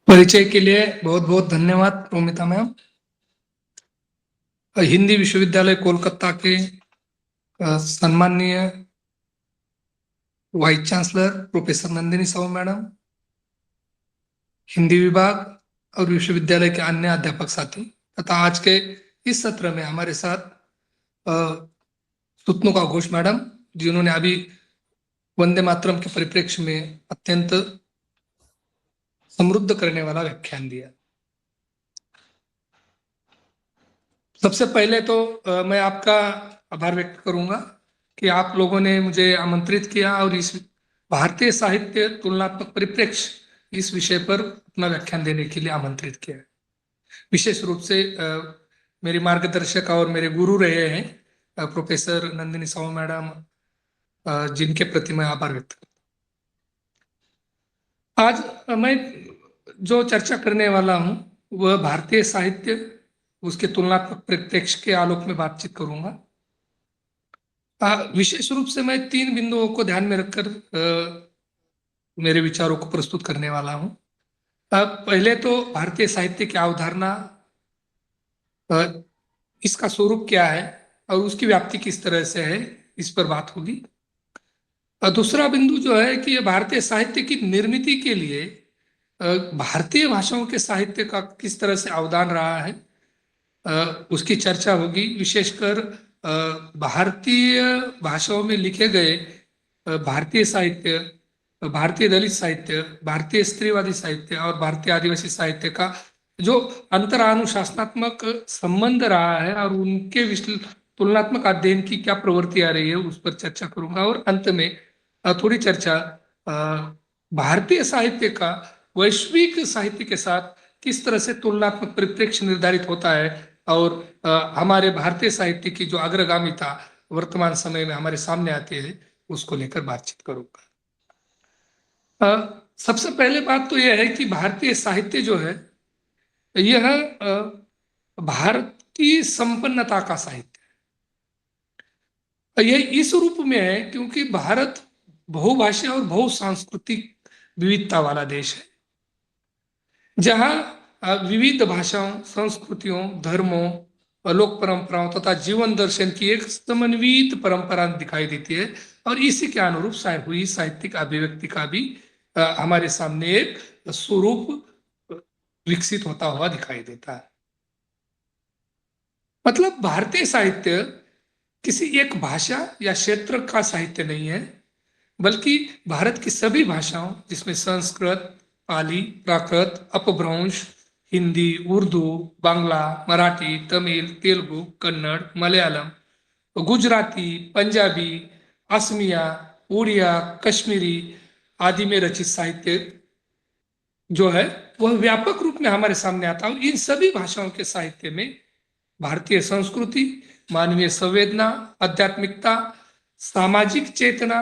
परिचय के लिए बहुत बहुत धन्यवाद रोमिता मैम। हिंदी विश्वविद्यालय कोलकाता के सम्माननीय vice chancellor professor Nandini Sahu madam, Hindi विभाग और विश्वविद्यालय के अन्य अध्यापक साथी तथा आज के इस सत्र में हमारे साथ सुतनुका घोष मैडम, जिन्होंने अभी वंदे मातरम के परिप्रेक्ष्य में अत्यंत समृद्ध करने वाला व्याख्यान दिया। सबसे पहले तो मैं आपका आभार व्यक्त करूंगा कि आप लोगों ने मुझे आमंत्रित किया और इस भारतीय साहित्य तुलनात्मक परिप्रेक्ष्य इस विषय पर अपना व्याख्यान देने के लिए आमंत्रित किया। विशेष रूप से मेरे मार्गदर्शक और मेरे गुरु रहे हैं प्रोफेसर नंदिनी साहू मैडम, जिनके प्रति मैं आभार व्यक्त करता हूं। आज मैं जो चर्चा करने वाला हूं वह भारतीय साहित्य, उसके तुलनात्मक परिप्रेक्ष्य के आलोक में बातचीत करूंगा। विशेष रूप से मैं 3 बिंदुओं को ध्यान में रखकर मेरे विचारों को प्रस्तुत करने वाला हूं। पहले तो भारतीय साहित्य की अवधारणा, इसका स्वरूप क्या है और उसकी व्याप्ति किस तरह से है, इस पर बात होगी। दूसरा बिंदु जो है कि भारतीय साहित्य की निर्मिति के लिए भारतीय भाषाओं के साहित्य का किस तरह से अवदान रहा है, उसकी चर्चा होगी। विशेषकर भारतीय भाषाओं में लिखे गए भारतीय साहित्य, भारतीय दलित साहित्य, भारतीय स्त्रीवादी साहित्य और भारतीय आदिवासी साहित्य का जो अंतरानुशासनात्मक संबंध रहा है और उनके तुलनात्मक अध्ययन की क्या प्रवृत्ति आ रही है, उस पर चर्चा करूंगा। और अंत में थोड़ी चर्चा भारतीय साहित्य का वैश्विक साहित्य के साथ किस तरह से तुलनात्मक परिप्रेक्ष्य निर्धारित होता है और हमारे भारतीय साहित्य की जो अग्रगामिता वर्तमान समय में हमारे सामने आती है, उसको लेकर बातचीत करूंगा। सबसे पहले बात तो यह है कि भारतीय साहित्य जो है यह भारत की संपन्नता का साहित्य है। यह इस रूप में है क्योंकि भारत बहुभाषीय और बहुसांस्कृतिक विविधता वाला देश है, जहां विविध भाषाओं, संस्कृतियों, धर्मों, लोक परंपराओं तथा जीवन दर्शन की एक समन्वित परंपरा दिखाई देती है और इसी के अनुरूप हुई साहित्यिक अभिव्यक्ति का भी हमारे सामने एक स्वरूप विकसित होता हुआ दिखाई देता है। मतलब भारतीय साहित्य किसी एक भाषा या क्षेत्र का साहित्य नहीं है, बल्कि भारत की सभी भाषाओं, जिसमें संस्कृत, पाली, प्राकृत, अपभ्रंश, हिंदी, उर्दू, बांग्ला, मराठी, तमिल, तेलुगु, कन्नड़, मलयालम, गुजराती, पंजाबी, असमिया, उड़िया, कश्मीरी आदि में रचित साहित्य जो है वह व्यापक रूप में हमारे सामने आता है। और इन सभी भाषाओं के साहित्य में भारतीय संस्कृति, मानवीय संवेदना, आध्यात्मिकता, सामाजिक चेतना,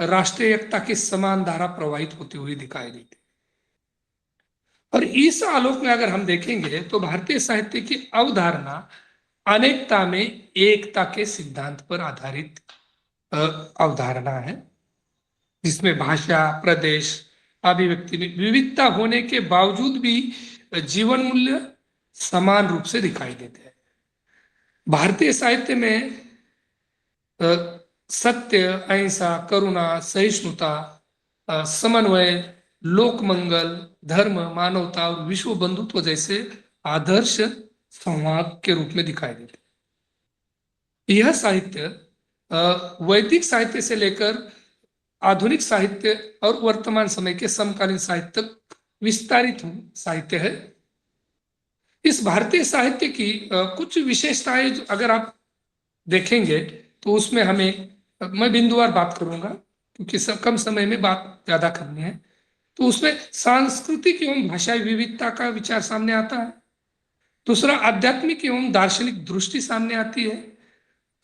राष्ट्रीय एकता की समान धारा प्रवाहित होती हुई दिखाई देती है। और इस आलोक में अगर हम देखेंगे तो भारतीय साहित्य की अवधारणा अनेकता में एकता के सिद्धांत पर आधारित अवधारणा है, जिसमें भाषा, प्रदेश, अभिव्यक्ति में विविधता होने के बावजूद भी जीवन मूल्य समान रूप से दिखाई देते हैं। भारतीय साहित्य में सत्य, अहिंसा, करुणा, सहिष्णुता, समन्वय, लोक मंगल, धर्म, मानवता और विश्व बंधुत्व जैसे आदर्श संवाद के रूप में दिखाई देते हैं। यह साहित्य वैदिक साहित्य से लेकर आधुनिक साहित्य और वर्तमान समय के समकालीन साहित्य तक विस्तारित साहित्य है। इस भारतीय साहित्य की कुछ विशेषताएं अगर आप देखेंगे तो उसमें मैं बिंदुवार बात करूंगा, क्योंकि कम समय में बात ज्यादा करनी है। तो उसमें सांस्कृतिक एवं भाषाई विविधता का विचार सामने आता है। दूसरा, आध्यात्मिक एवं दार्शनिक दृष्टि सामने आती है।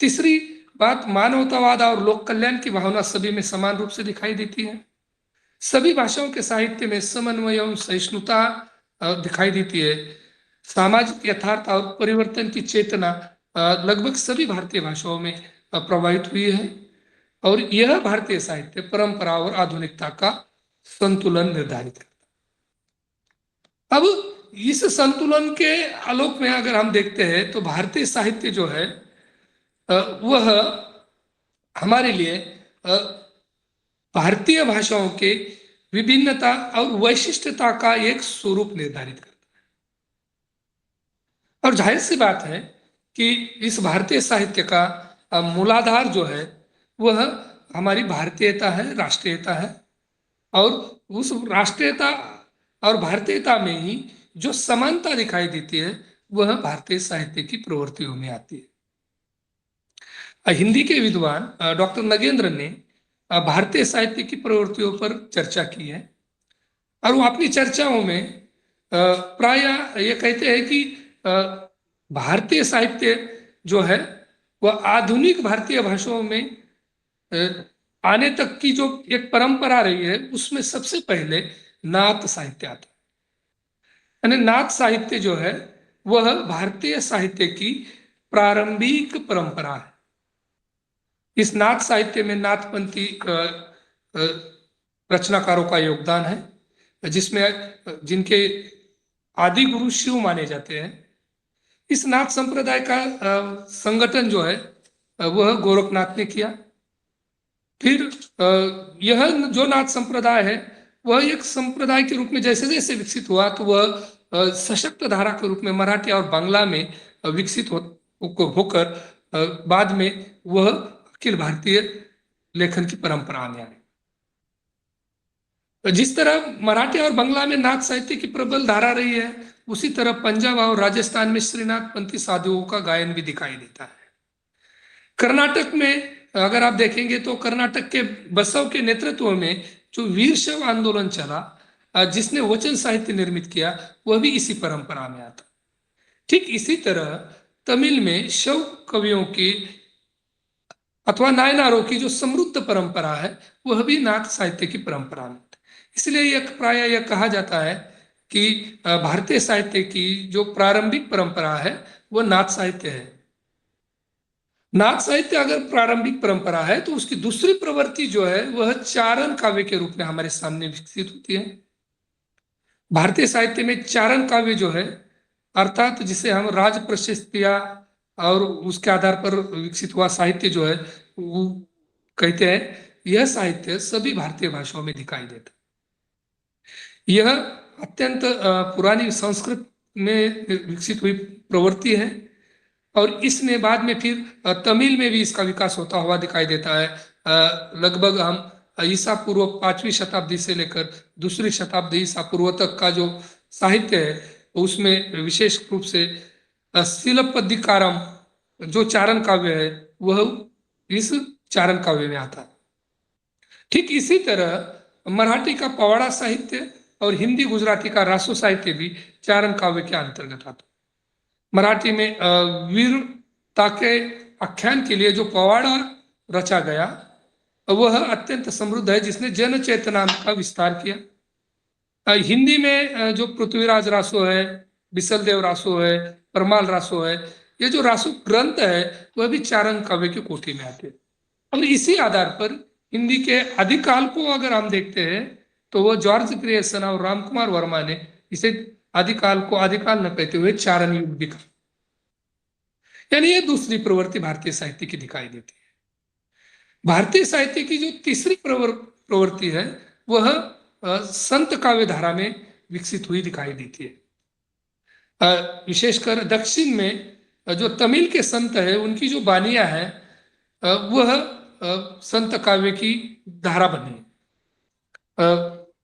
तीसरी बात, मानवतावाद और लोक कल्याण की भावना सभी में समान रूप से दिखाई देती है। सभी भाषाओं के साहित्य में समन्वय एवं सहिष्णुता दिखाई देती है। सामाजिक यथार्थ और परिवर्तन की चेतना लगभग सभी भारतीय भाषाओं में प्रवाहित हुई है। और यह भारतीय साहित्य परंपरा और आधुनिकता का संतुलन निर्धारित करता है। अब इस संतुलन के आलोक में अगर हम देखते हैं तो भारतीय साहित्य जो है वह हमारे लिए भारतीय भाषाओं के विभिन्नता और वैशिष्ट्यता का एक स्वरूप निर्धारित करता है। और जाहिर सी बात है कि इस भारतीय साहित्य का मूलाधार जो है वह हमारी भारतीयता है, राष्ट्रीयता है। और उस राष्ट्रीयता और भारतीयता में ही जो समानता दिखाई देती है वह भारतीय साहित्य की प्रवृत्तियों में आती है। हिंदी के विद्वान डॉक्टर नगेंद्र ने भारतीय साहित्य की प्रवृत्तियों पर चर्चा की है। और वो अपनी चर्चाओं में प्राय ये कहते हैं कि भारतीय साहित्य जो है वह आधुनिक भारतीय भाषाओं में आने तक की जो एक परंपरा रही है उसमें सबसे पहले नाथ साहित्य आता है। यानी नाथ साहित्य जो है वह भारतीय साहित्य की प्रारंभिक परंपरा है। इस नाथ साहित्य में नाथपंथी रचनाकारों का योगदान है, जिसमें जिनके आदि गुरु शिव माने जाते हैं। इस नाथ संप्रदाय का संगठन जो है वह गोरखनाथ ने किया। फिर यह जो नाथ संप्रदाय है वह एक संप्रदाय के रूप में जैसे जैसे विकसित हुआ तो वह सशक्त धारा के रूप में मराठी और बांग्ला में विकसित होकर बाद में वह अखिल भारतीय लेखन की परंपरा आने आई। जिस तरह मराठी और बांग्ला में नाथ साहित्य की प्रबल धारा रही है, उसी तरह पंजाब और राजस्थान में श्रीनाथ पंथी साधुओं का गायन भी दिखाई देता है। कर्नाटक में अगर आप देखेंगे तो कर्नाटक के बसव के नेतृत्व में जो वीर शैव आंदोलन चला, जिसने वचन साहित्य निर्मित किया, वह भी इसी परंपरा में आता। ठीक इसी तरह तमिल में शैव कवियों की अथवा नायनारों की जो समृद्ध परंपरा है वह भी नाथ साहित्य की परंपरा में। इसलिए यह प्राय यह कहा जाता है कि भारतीय साहित्य की जो प्रारंभिक परंपरा है वह नाथ साहित्य है। नाथ साहित्य अगर प्रारंभिक परंपरा है तो उसकी दूसरी प्रवृत्ति जो है वह चारण काव्य के रूप में हमारे सामने विकसित होती है। भारतीय साहित्य में चारण काव्य जो है, अर्थात जिसे हम राज प्रशस्तियां और उसके आधार पर विकसित हुआ साहित्य जो है वो कहते हैं, यह साहित्य सभी भारतीय भाषाओं में दिखाई देता है। यह अत्यंत पुरानी संस्कृत में विकसित हुई प्रवृत्ति है और इसने बाद में फिर तमिल में भी इसका विकास होता हुआ दिखाई देता है। लगभग हम ईसा पूर्व 5वीं शताब्दी से लेकर 2री शताब्दी ईसा पूर्व तक का जो साहित्य है उसमें विशेष रूप से शिलप्पदिकारम जो चारण काव्य है वह इस चारण काव्य में आता है। ठीक इसी तरह मराठी का पवाड़ा साहित्य और हिंदी गुजराती का रासो साहित्य भी चारण काव्य के अंतर्गत आता है। मराठी में वीरता के आख्यान के लिए जो पवाड़ा रचा गया वह अत्यंत समृद्ध है, जिसने जन चेतना का विस्तार किया। हिंदी में जो पृथ्वीराज रासो है, बिसलदेव रासो है, परमाल रासो है, ये जो रासो ग्रंथ है वह भी चारण काव्य की कोटि में आते हैं। और इसी आधार पर हिंदी के आदिकाल को अगर हम देखते हैं तो वह जॉर्ज क्रिएशन और रामकुमार वर्मा ने इसे आदिकाल को आदिकाल न कहते हुए चारण युग भी कहा। यानी ये दूसरी प्रवृत्ति भारतीय साहित्य की दिखाई देती है। भारतीय साहित्य की जो तीसरी प्रवृत्ति है वह संत काव्य धारा में विकसित हुई दिखाई देती है। विशेषकर दक्षिण में जो तमिल के संत है उनकी जो बानियां है वह संत काव्य की धारा बनी।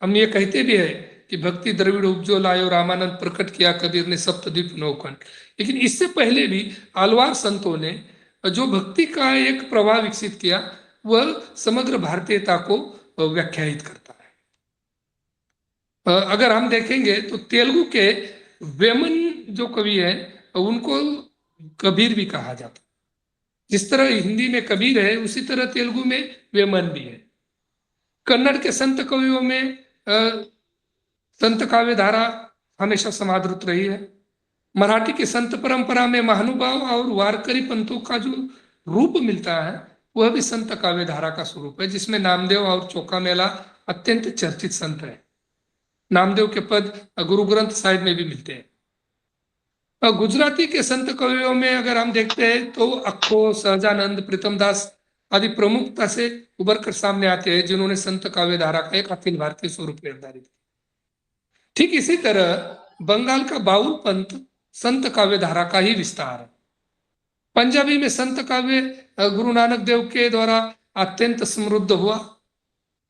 हम ये कहते भी है कि भक्ति द्रविड़ उपजो लायो, रामानंद प्रकट किया कबीर ने सप्तद्वीप नौखंड। लेकिन इससे पहले भी आलवार संतों ने जो भक्ति का एक प्रवाह विकसित किया वह समग्र भारतीयता को व्याख्यायित करता है। अगर हम देखेंगे तो तेलुगु के वेमन जो कवि है उनको कबीर भी कहा जाता है। जिस तरह हिंदी में कबीर है उसी तरह तेलुगु में वेमन भी है। कन्नड़ के संत कवियों में संत काव्य धारा हमेशा समादृत रही है। मराठी की संत परंपरा में महानुभाव और वारकरी पंथों का जो रूप मिलता है वह भी संत काव्य धारा का स्वरूप है, जिसमें नामदेव और चौका मेला अत्यंत चर्चित संत है। नामदेव के पद गुरु ग्रंथ साहिब में भी मिलते हैं। गुजराती के संत कवियों में अगर हम देखते हैं तो अक्खो, सहजानंद, प्रीतमदास आदि प्रमुखता से उभर कर सामने आते हैं, जिन्होंने संत काव्य धारा का एक अखिल भारतीय स्वरूप निर्धारित किया। ठीक इसी तरह बंगाल का बाउल पंथ संत काव्य धारा का ही विस्तार है। पंजाबी में संत काव्य गुरु नानक देव के द्वारा अत्यंत समृद्ध हुआ।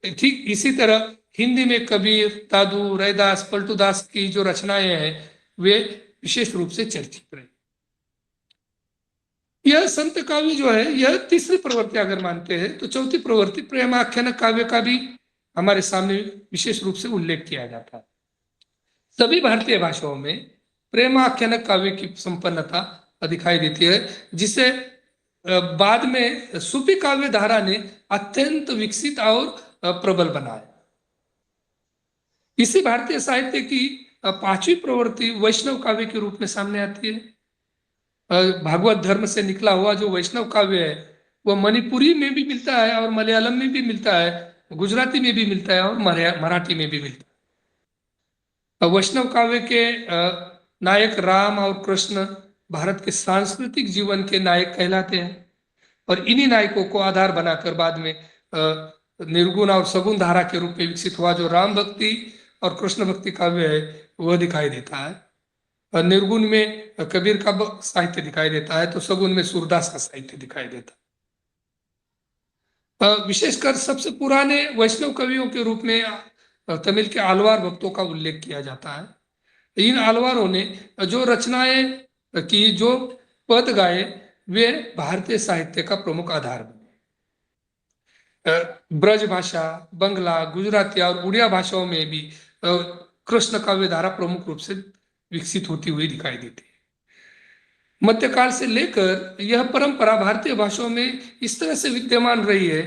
ठीक इसी तरह हिंदी में कबीर, दादू, रैदास, पलटूदास की जो रचनाएं हैं वे विशेष रूप से चर्चित रहे। यह संत काव्य जो है यह तीसरी प्रवृत्ति अगर मानते हैं तो चौथी प्रवृत्ति प्रेमाख्यान काव्य का भी हमारे सामने विशेष रूप से उल्लेख किया जाता है। सभी भारतीय भाषाओं में प्रेमाख्यान काव्य की संपन्नता दिखाई देती है, जिसे बाद में सूफी काव्य धारा ने अत्यंत विकसित और प्रबल बनाया। इसी भारतीय साहित्य की पांचवी प्रवृत्ति वैष्णव काव्य के रूप में सामने आती है। भागवत धर्म से निकला हुआ जो वैष्णव काव्य है वह मणिपुरी में भी मिलता है और मलयालम में भी मिलता है, गुजराती में भी मिलता है और मराठी में भी मिलता है। वैष्णव काव्य के नायक राम और कृष्ण भारत के सांस्कृतिक जीवन के नायक कहलाते हैं और इन्हीं नायकों को आधार बनाकर बाद में निर्गुण और सगुण धारा के रूप में विकसित हुआ जो राम भक्ति और कृष्ण भक्ति काव्य है वह दिखाई देता है। और निर्गुण में कबीर का साहित्य दिखाई देता है तो सगुण में सूरदास का साहित्य दिखाई देता है। विशेषकर सबसे पुराने वैष्णव कवियों के रूप में तमिल के आलवार भक्तों का उल्लेख किया जाता है। इन आलवारों ने जो रचनाएं की, जो पद गाए, वे भारतीय साहित्य का प्रमुख आधार बने। ब्रज भाषा, बंगला, गुजराती और उड़िया भाषाओं में भी कृष्ण काव्य धारा प्रमुख रूप से विकसित होती हुई दिखाई देती है। मध्यकाल से लेकर यह परंपरा भारतीय भाषाओं में इस तरह से विद्यमान रही है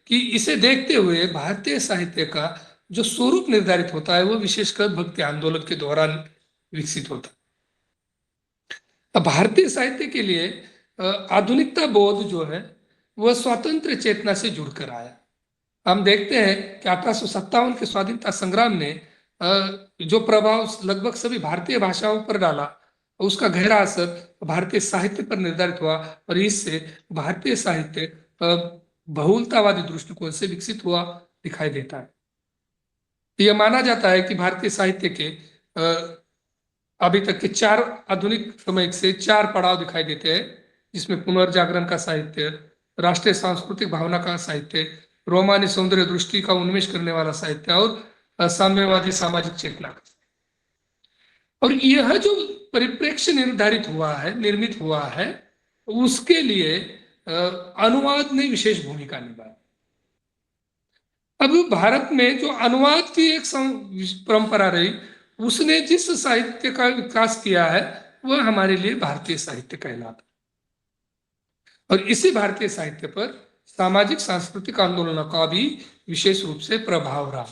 कि इसे देखते हुए भारतीय साहित्य का जो स्वरूप निर्धारित होता है वह विशेषकर भक्ति आंदोलन के दौरान विकसित होता है। भारतीय साहित्य के लिए आधुनिकता बोध जो है वह स्वतंत्र चेतना से जुड़कर आया। हम देखते हैं कि 1857 के स्वाधीनता संग्राम ने जो प्रभाव लगभग सभी भारतीय भाषाओं पर डाला उसका गहरा असर भारतीय साहित्य पर निर्धारित हुआ और इससे भारतीय साहित्य बहुलतावादी दृष्टिकोण से विकसित हुआ दिखाई देता है। यह माना जाता है कि भारतीय साहित्य के अभी तक के 4 आधुनिक समय से 4 पड़ाव दिखाई देते हैं, जिसमें पुनर्जागरण का साहित्य, राष्ट्रीय सांस्कृतिक भावना का साहित्य, रोमानी सौंदर्य दृष्टि का उन्मेष करने वाला साहित्य और साम्यवादी सामाजिक चेतना का। और यह जो परिप्रेक्ष्य निर्धारित हुआ है, निर्मित हुआ है, उसके लिए अनुवाद ने विशेष भूमिका निभाई। अब भारत में जो अनुवाद की एक परंपरा रही, उसने जिस साहित्य का विकास किया है वह हमारे लिए भारतीय साहित्य कहलाता। और इसी भारतीय साहित्य पर सामाजिक सांस्कृतिक आंदोलनों का भी विशेष रूप से प्रभाव रहा।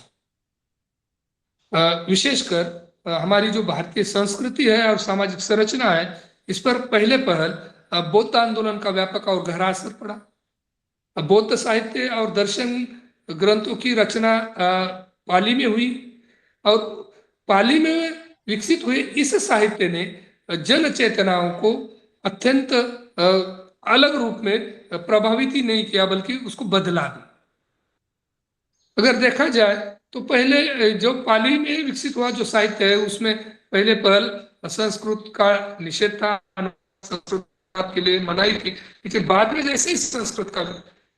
विशेषकर हमारी जो भारतीय संस्कृति है और सामाजिक संरचना है, इस पर पहले पहल बौद्ध आंदोलन का व्यापक और गहरा असर पड़ा। बौद्ध साहित्य और दर्शन ग्रंथों की रचना पाली में हुई और पाली में विकसित हुए इस साहित्य ने जन चेतनाओं को अत्यंत अलग रूप में प्रभावित ही नहीं किया, बल्कि उसको बदला भी। अगर देखा जाए तो पहले जो पाली में विकसित हुआ जो साहित्य है, उसमें पहले पहल संस्कृत का निषेध था, संस्कृत के लिए मनाही थी। लेकिन बाद में जैसे ही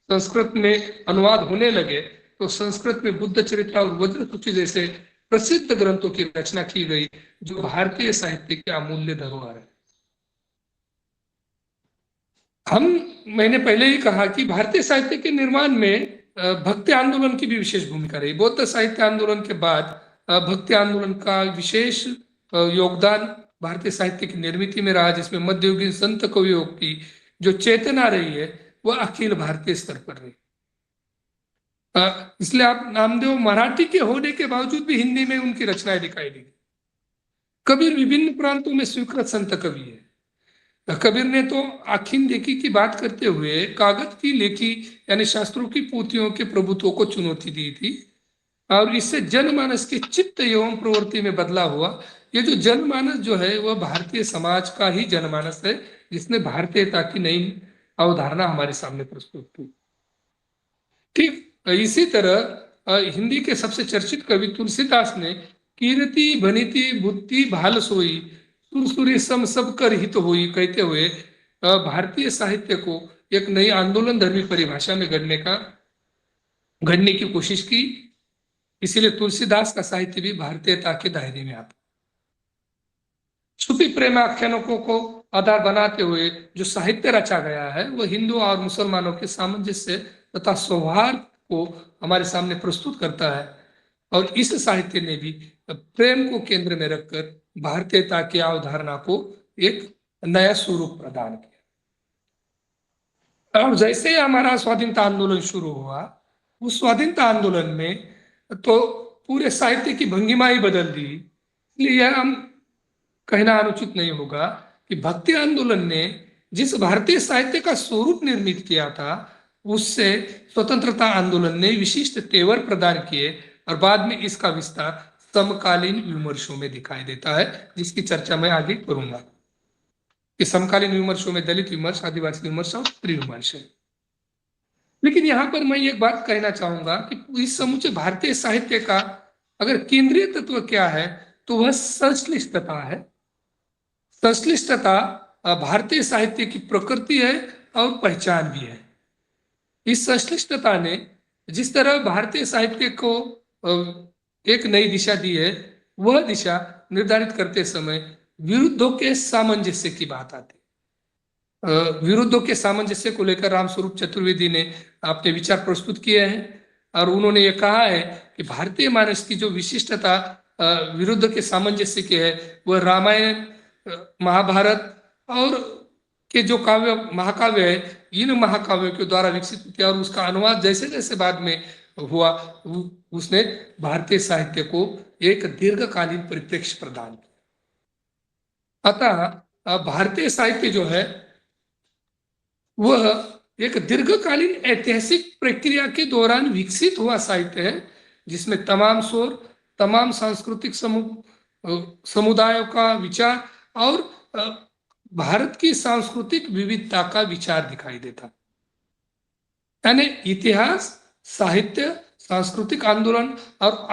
संस्कृत में अनुवाद होने लगे तो संस्कृत में बुद्ध चरित्र और वज्रसूची जैसे प्रसिद्ध ग्रंथों की रचना की गई, जो भारतीय साहित्य की अमूल्य धरोहर है। मैंने पहले ही कहा कि भारतीय साहित्य के निर्माण में भक्ति आंदोलन की भी विशेष भूमिका रही। बौद्ध साहित्य आंदोलन के बाद भक्ति आंदोलन का विशेष योगदान भारतीय साहित्य की निर्मित में रहा, जिसमें मध्ययुगीन संत कवियों की जो चेतना रही है वह अखिल भारतीय स्तर पर रही। इसलिए आप नामदेव मराठी के होने के बावजूद भी हिंदी में उनकी रचनाएं दिखाई दी। कबीर विभिन्न प्रांतों में स्वीकृत संत कवि है। कबीर ने तो आखिंदेकी की बात करते हुए कागज की लेखी यानी शास्त्रों की पोथियों के प्रभुत्व को चुनौती दी थी, और इससे जनमानस के चित्त एवं प्रवृत्ति में बदलाव हुआ। ये जो जनमानस जो है वह भारतीय समाज का ही जनमानस है, जिसने भारतीयता की नई अवधारणा हमारे सामने प्रस्तुत की। ठीक इसी तरह हिंदी के सबसे चर्चित कवि तुलसीदास ने कीर्ति भनिति बुद्धि भाल सोई सुरसुरी सम सब कर हित होई कहते हुए भारतीय साहित्य को एक नई आंदोलन धर्मी परिभाषा में गढ़ने की कोशिश की। इसीलिए तुलसीदास का साहित्य भी भारतीयता के दायरे में आता। सूफी प्रेम आख्यानों को आधार बनाते हुए जो साहित्य रचा गया है वह हिंदू और मुसलमानों के सामंजस्य तथा सौहार्द को हमारे सामने प्रस्तुत करता है। और इस साहित्य ने भी प्रेम को केंद्र में रखकर भारतीयता की अवधारणा को एक नया स्वरूप प्रदान किया। अब जैसे हमारा स्वाधीनता आंदोलन शुरू हुआ, उस स्वाधीनता आंदोलन में तो पूरे साहित्य की भंगिमा ही बदल दी। इसलिए यह हम कहना अनुचित नहीं होगा कि भक्ति आंदोलन ने जिस भारतीय साहित्य का स्वरूप निर्मित किया था, उससे स्वतंत्रता आंदोलन ने विशिष्ट तेवर प्रदान किए और बाद में इसका विस्तार समकालीन विमर्शों में दिखाई देता है, जिसकी चर्चा मैं आगे करूंगा। कि समकालीन विमर्शों में दलित विमर्श, आदिवासी विमर्श और स्त्री विमर्श है। लेकिन यहां पर मैं एक बात कहना चाहूंगा कि इस समूचे भारतीय साहित्य का अगर केंद्रीय तत्व क्या है तो वह संश्लिष्टता है। संश्लिष्टता भारतीय साहित्य की प्रकृति है और पहचान भी है। इस संश्लिष्टता ने जिस तरह भारतीय साहित्य को एक नई दिशा दी है, वह दिशा निर्धारित करते समय विरुद्धों के सामंजस्य की बात आती है। विरुद्धों के सामंजस्य को लेकर रामस्वरूप चतुर्वेदी ने अपने विचार प्रस्तुत किए हैं और उन्होंने ये कहा है कि भारतीय मानस की जो विशिष्टता विरुद्ध के सामंजस्य की है वह रामायण, महाभारत और के जो काव्य महाकाव्य है, इन महाकाव्यों के द्वारा विकसित किया और उसका अनुवाद जैसे जैसे बाद में हुआ, उसने भारतीय साहित्य को एक दीर्घकालीन परिप्रेक्ष्य प्रदान किया। अतः भारतीय साहित्य जो है वह एक दीर्घकालीन ऐतिहासिक प्रक्रिया के दौरान विकसित हुआ साहित्य है, जिसमें तमाम स्वर, तमाम सांस्कृतिक समुदायों का विचार और भारत की सांस्कृतिक विविधता का विचार दिखाई देता। यानी इतिहास, साहित्य, सांस्कृतिक आंदोलन और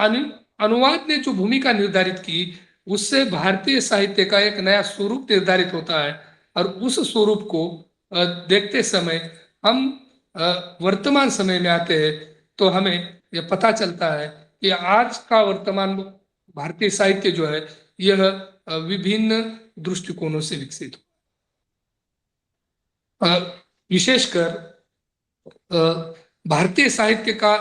अनुवाद ने जो भूमिका निर्धारित की, उससे भारतीय साहित्य का एक नया स्वरूप निर्धारित होता है। और उस स्वरूप को देखते समय हम वर्तमान समय में आते हैं तो हमें यह पता चलता है कि आज का वर्तमान भारतीय साहित्य जो है यह विभिन्न दृष्टिकोणों से विकसित हुआ। विशेषकर भारतीय साहित्य का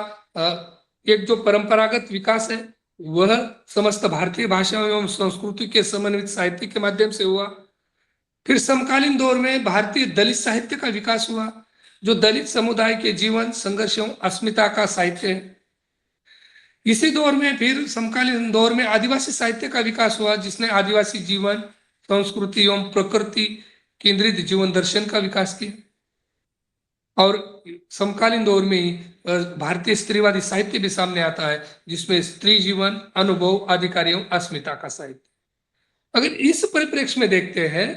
एक जो परंपरागत विकास है वह समस्त भारतीय भाषा एवं संस्कृति के समन्वित साहित्य के माध्यम से हुआ। फिर समकालीन दौर में भारतीय दलित साहित्य का विकास हुआ, जो दलित समुदाय के जीवन, संघर्ष एवं अस्मिता का साहित्य है। इसी दौर में फिर समकालीन दौर में आदिवासी साहित्य का विकास हुआ, जिसने आदिवासी जीवन, संस्कृति एवं प्रकृति केंद्रित जीवन दर्शन का विकास किया। और समकालीन दौर में ही भारतीय स्त्रीवादी साहित्य भी सामने आता है, जिसमें स्त्री जीवन, अनुभव, अधिकार एवं अस्मिता का साहित्य। अगर इस परिप्रेक्ष्य में देखते हैं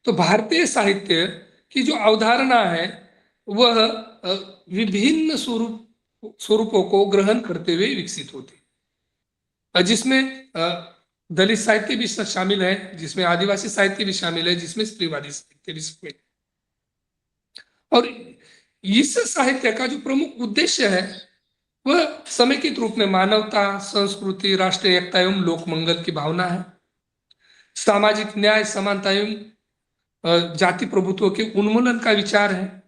तो भारतीय साहित्य की जो अवधारणा है वह विभिन्न स्वरूपों को ग्रहण करते हुए विकसित होती है, जिसमें दलित साहित्य भी शामिल है, जिसमें आदिवासी साहित्य भी शामिल है, जिसमें स्त्रीवादी साहित्य भी शामिल है। और इस साहित्य का जो प्रमुख उद्देश्य है वह समेकित रूप में मानवता, संस्कृति, राष्ट्रीय एकता एवं लोक मंगल की भावना है। सामाजिक न्याय, समानता एवं जाति प्रभुत्व के उन्मूलन का विचार है।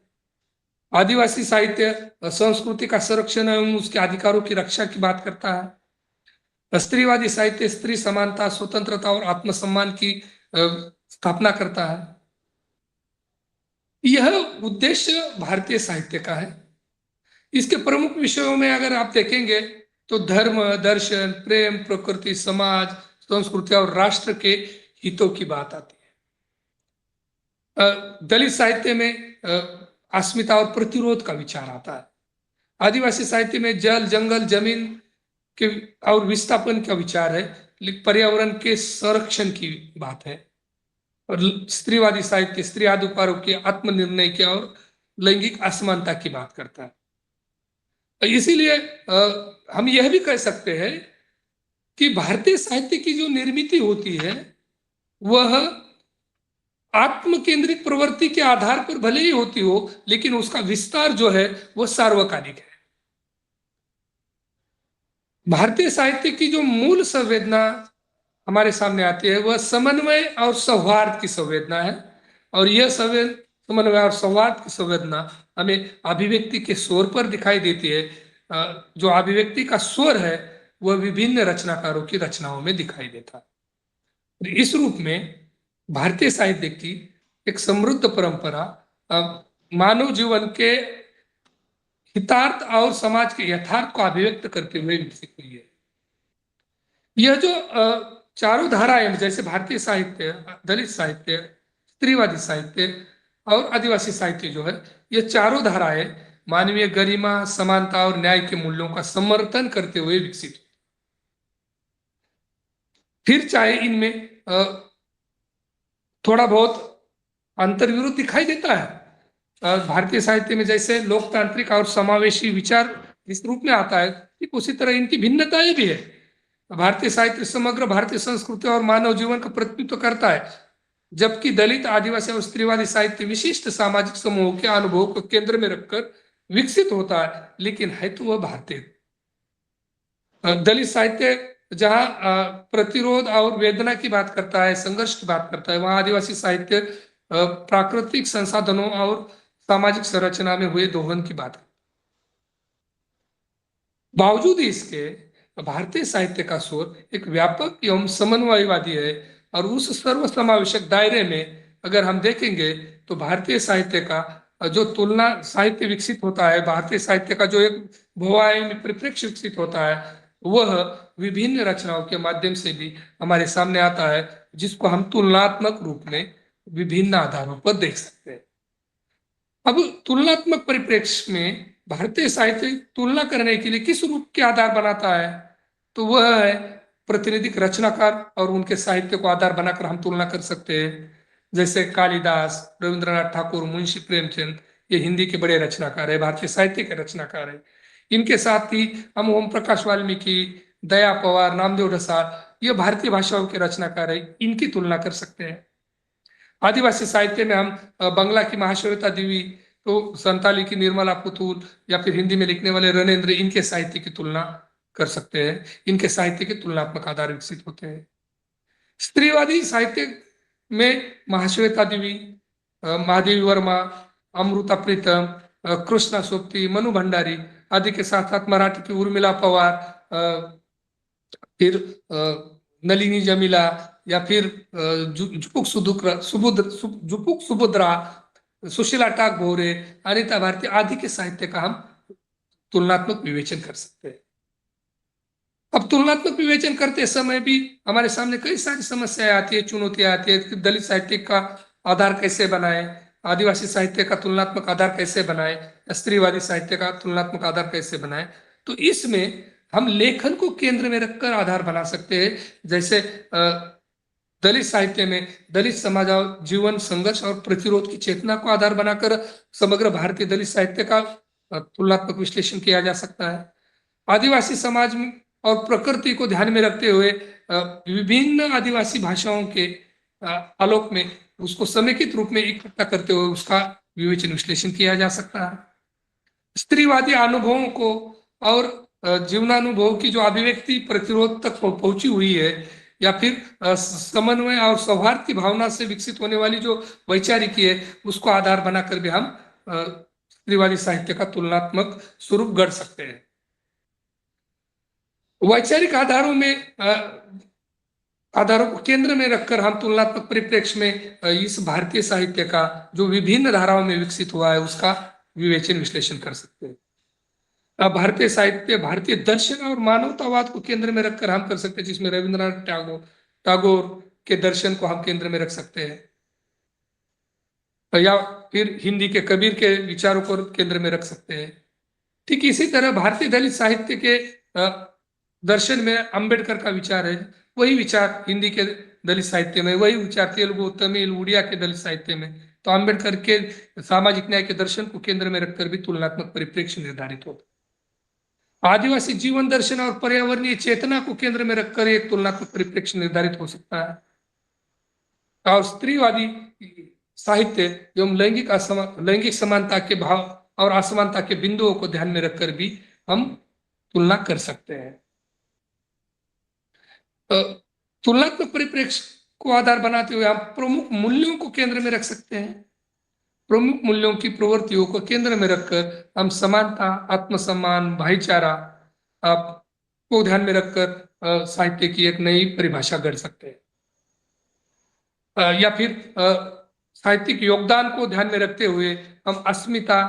आदिवासी साहित्य संस्कृति का संरक्षण एवं उसके अधिकारों की रक्षा की बात करता है। स्त्रीवादी साहित्य स्त्री समानता, स्वतंत्रता और आत्मसम्मान की स्थापना करता है। यह उद्देश्य भारतीय साहित्य का है। इसके प्रमुख विषयों में अगर आप देखेंगे तो धर्म, दर्शन, प्रेम, प्रकृति, समाज, संस्कृति और राष्ट्र के हितों की बात आती है। दलित साहित्य में अस्मिता और प्रतिरोध का विचार आता है। आदिवासी साहित्य में जल, जंगल, जमीन के और विस्थापन का विचार है, पर्यावरण के संरक्षण की बात है। और स्त्रीवादी साहित्य स्त्री अधिकारों के, आत्मनिर्णय के और लैंगिक असमानता की बात करता है। इसीलिए हम यह भी कह सकते हैं कि भारतीय साहित्य की जो निर्मिति होती है वह आत्म केंद्रित प्रवृत्ति के आधार पर भले ही होती हो, लेकिन उसका विस्तार जो है वह सार्वकालिक है। भारतीय साहित्य की जो मूल संवेदना हमारे सामने आती है वह समन्वय और सौहार्द की संवेदना है। और यह समन्वय और सौहार्द की संवेदना हमें अभिव्यक्ति के स्वर पर दिखाई देती है। जो अभिव्यक्ति का स्वर है वह विभिन्न रचनाकारों की रचनाओं में दिखाई देता है। इस रूप में भारतीय साहित्य की एक समृद्ध परंपरा मानव जीवन के हितार्थ और समाज के यथार्थ को अभिव्यक्त करते हुए विकसित हुई है। यह जो चारों धाराएं, जैसे भारतीय साहित्य, दलित साहित्य, स्त्रीवादी साहित्य और आदिवासी साहित्य जो है, ये चारों धाराएं मानवीय गरिमा, समानता और न्याय के मूल्यों का समर्थन करते हुए विकसित। फिर चाहे इनमें थोड़ा बहुत अंतर्विरोध दिखाई देता है। भारतीय साहित्य में जैसे लोकतांत्रिक और समावेशी विचार इस रूप में आता है, ठीक उसी तरह इनकी भिन्नताएं भी है। भारतीय साहित्य समग्र भारतीय संस्कृति और मानव जीवन का प्रतिनिधित्व करता है, जबकि दलित, आदिवासी और स्त्रीवादी साहित्य विशिष्ट सामाजिक समूहों के अनुभव को केंद्र में रखकर विकसित होता है, लेकिन है तो वह भारतीय। दलित साहित्य जहां प्रतिरोध और वेदना की बात करता है, संघर्ष की बात करता है, वहां आदिवासी साहित्य प्राकृतिक संसाधनों और सामाजिक संरचना में हुए दोहन की बात है। बावजूद इसके भारतीय साहित्य का स्वर एक व्यापक एवं समन्वयवादी है। और उस सर्वसमावेशक दायरे में अगर हम देखेंगे तो भारतीय साहित्य का जो तुलना साहित्य विकसित होता है, भारतीय साहित्य का जो एक बहुआयामी परिप्रेक्ष्य विकसित होता है, वह विभिन्न रचनाओं के माध्यम से भी हमारे सामने आता है, जिसको हम तुलनात्मक रूप में विभिन्न आधारों पर देख सकते हैं। अब तुलनात्मक परिप्रेक्ष्य में भारतीय साहित्य तुलना करने के लिए किस रूप के आधार बनाता है, तो वह है प्रातिनिधिक रचनाकार, और उनके साहित्य को आधार बनाकर हम तुलना कर सकते हैं। जैसे कालिदास, रविंद्रनाथ ठाकुर, मुंशी प्रेमचंद, ये हिंदी के बड़े रचनाकार है, भारतीय साहित्य के रचनाकार है। इनके साथ ही हम ओम प्रकाश वाल्मीकि, दया पवार, नामदेव ढसाल, ये भारतीय भाषाओं के रचनाकार है, इनकी तुलना कर सकते हैं। आदिवासी साहित्य में हम बंगला की महाश्वेता देवी, तो संताली की निर्मला पुतुल, या फिर हिंदी में लिखने वाले रणेंद्र, इनके साहित्य की तुलना कर सकते हैं। इनके साहित्य के तुलनात्मक आधार विकसित होते हैं। स्त्रीवादी साहित्य में महाश्वेता देवी, महादेवी वर्मा, अमृता प्रीतम, कृष्णा सोबती, मनु भंडारी आदि के साथ साथ मराठी की उर्मिला पवार, फिर नलिनी जमीला, या फिर जुपुक सुभद्रा, सुशीला टाक भोरे, अनिता भारती आदि के साहित्य का हम तुलनात्मक विवेचन कर सकते हैं। अब तुलनात्मक विवेचन करते समय भी हमारे सामने कई सारी समस्याएं आती है, चुनौतियां आती है कि दलित साहित्य का आधार कैसे बनाए, आदिवासी साहित्य का तुलनात्मक आधार कैसे बनाए, स्त्रीवादी साहित्य का तुलनात्मक आधार कैसे बनाए। तो इसमें हम लेखन को केंद्र में रखकर आधार बना सकते हैं। जैसे दलित साहित्य में दलित समाज और जीवन, संघर्ष और प्रतिरोध की चेतना को आधार बनाकर समग्र भारतीय दलित साहित्य का तुलनात्मक विश्लेषण किया जा सकता है। आदिवासी समाज में और प्रकृति को ध्यान में रखते हुए विभिन्न आदिवासी भाषाओं के आलोक में उसको समेकित रूप में इकट्ठा करते हुए उसका विवेचन विश्लेषण किया जा सकता है। स्त्रीवादी अनुभवों को और जीवनानुभव की जो अभिव्यक्ति प्रतिरोध तक पहुंची हुई है, या फिर समन्वय और सौहार्द की भावना से विकसित होने वाली जो वैचारिकी है, उसको आधार बनाकर भी हम स्त्रीवादी साहित्य का तुलनात्मक स्वरूप गढ़ सकते हैं। वैचारिक आधारों को केंद्र में रखकर हम तुलनात्मक परिप्रेक्ष्य में इस भारतीय साहित्य का जो विभिन्न धाराओं में विकसित हुआ है उसका विवेचन विश्लेषण कर सकते हैं। भारतीय साहित्य भारतीय दर्शन और मानवतावाद को केंद्र में रखकर हम कर सकते हैं, जिसमें रविंद्रनाथ टैगोर के दर्शन को हम केंद्र में रख सकते हैं, या फिर हिंदी के कबीर के विचारों को केंद्र में रख सकते हैं। ठीक इसी तरह भारतीय दलित साहित्य के दर्शन में अंबेडकर का विचार है, वही विचार हिंदी के दलित साहित्य में, वही विचार तेलुगु, तमिल, उड़िया के दलित साहित्य में। तो अंबेडकर के सामाजिक न्याय के दर्शन को केंद्र में रखकर भी तुलनात्मक परिप्रेक्ष्य निर्धारित होता है। आदिवासी जीवन दर्शन और पर्यावरणीय चेतना को केंद्र में रखकर एक तुलनात्मक परिप्रेक्ष्य निर्धारित हो सकता है। और स्त्रीवादी साहित्य एवं लैंगिक समानता के भाव और असमानता के बिंदुओं को ध्यान में रखकर भी हम तुलना कर सकते हैं। तुलनात्मक परिप्रेक्ष्य को आधार बनाते हुए हम प्रमुख मूल्यों को केंद्र में रख सकते हैं। प्रमुख मूल्यों की प्रवृत्तियों को केंद्र में रखकर हम समानता, आत्मसम्मान, भाईचारा को ध्यान में रखकर साहित्य की एक नई परिभाषा गढ़ सकते हैं। या फिर साहित्यिक योगदान को ध्यान में रखते हुए हम अस्मिता,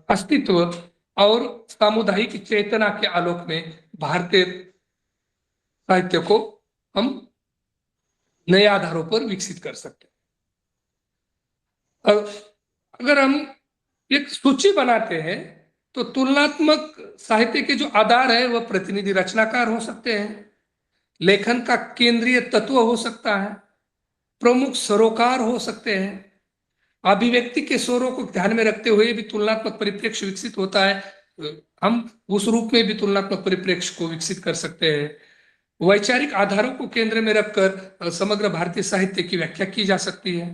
अस्तित्व और सामुदायिक चेतना के आलोक में भारतीय साहित्य को हम नए आधारों पर विकसित कर सकते हैं। अगर हम एक सूची बनाते हैं तो तुलनात्मक साहित्य के जो आधार है वह प्रतिनिधि रचनाकार हो सकते हैं, लेखन का केंद्रीय तत्व हो सकता है, प्रमुख सरोकार हो सकते हैं, अभिव्यक्ति के स्वरों को ध्यान में रखते हुए भी तुलनात्मक परिप्रेक्ष्य विकसित होता है, हम उस रूप में भी तुलनात्मक परिप्रेक्ष्य को विकसित कर सकते हैं। वैचारिक आधारों को केंद्र में रखकर समग्र भारतीय साहित्य की व्याख्या की जा सकती है।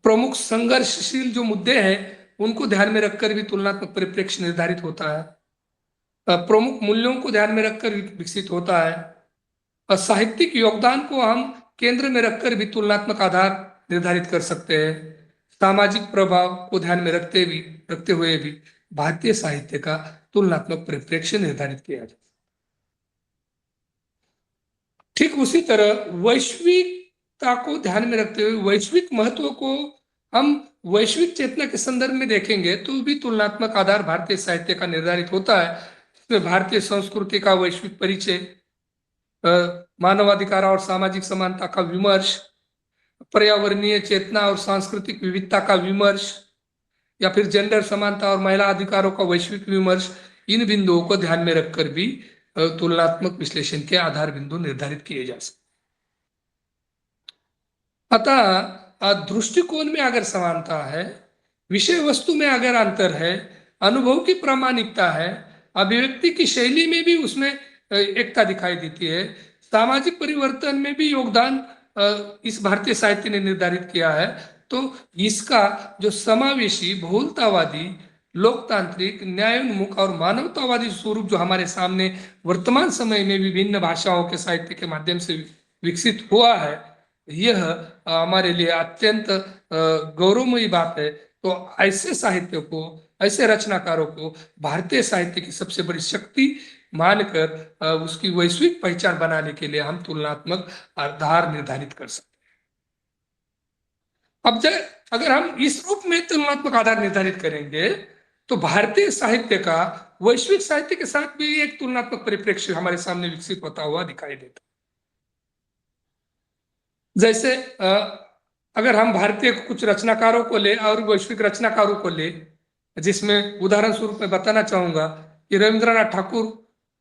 प्रमुख संघर्षशील जो मुद्दे हैं उनको ध्यान में रखकर भी तुलनात्मक परिप्रेक्ष्य निर्धारित होता है। प्रमुख मूल्यों को ध्यान में रखकर विकसित होता है। साहित्यिक योगदान को हम केंद्र में रखकर भी तुलनात्मक आधार निर्धारित कर सकते हैं। सामाजिक प्रभाव को ध्यान में रखते हुए भी भारतीय साहित्य का तुलनात्मक परिप्रेक्ष्य निर्धारित किया जाता है। ठीक उसी तरह वैश्विकता को ध्यान में रखते हुए वैश्विक महत्व को हम वैश्विक चेतना के संदर्भ में देखेंगे तो भी तुलनात्मक आधार भारतीय साहित्य का निर्धारित होता है। इसमें भारतीय संस्कृति का वैश्विक परिचय, मानवाधिकार और सामाजिक समानता का विमर्श, पर्यावरणीय चेतना और सांस्कृतिक विविधता का विमर्श, या फिर जेंडर समानता और महिला अधिकारों का वैश्विक विमर्श, इन बिंदुओं को ध्यान में रखकर भी तुलनात्मक विश्लेषण के आधार बिंदु निर्धारित किए जा सकते। अतः दृष्टिकोण में अगर समानता है, विषय वस्तु में अगर अंतर है, अनुभव की प्रामाणिकता है, अभिव्यक्ति की शैली में भी उसमें एकता दिखाई देती है, सामाजिक परिवर्तन में भी योगदान इस भारतीय साहित्य ने निर्धारित किया है, तो इसका जो समावेशी, बहुलतावादी, लोकतांत्रिक, न्यायोन्मुख और मानवतावादी स्वरूप जो हमारे सामने वर्तमान समय में विभिन्न भाषाओं के साहित्य के माध्यम से विकसित हुआ है, यह हमारे लिए अत्यंत गौरवमयी बात है। तो ऐसे साहित्य को, ऐसे रचनाकारों को भारतीय साहित्य की सबसे बड़ी शक्ति मानकर उसकी वैश्विक पहचान बनाने के लिए हम तुलनात्मक आधार निर्धारित कर सकते हैं। अगर हम इस रूप में तुलनात्मक आधार निर्धारित करेंगे तो भारतीय साहित्य का वैश्विक साहित्य के साथ भी एक तुलनात्मक परिप्रेक्ष्य हमारे सामने विकसित होता हुआ दिखाई देता है। जैसे अगर हम भारतीय कुछ रचनाकारों को ले और वैश्विक रचनाकारों को ले, जिसमें उदाहरण स्वरूप मैं बताना चाहूंगा कि रविंद्रनाथ ठाकुर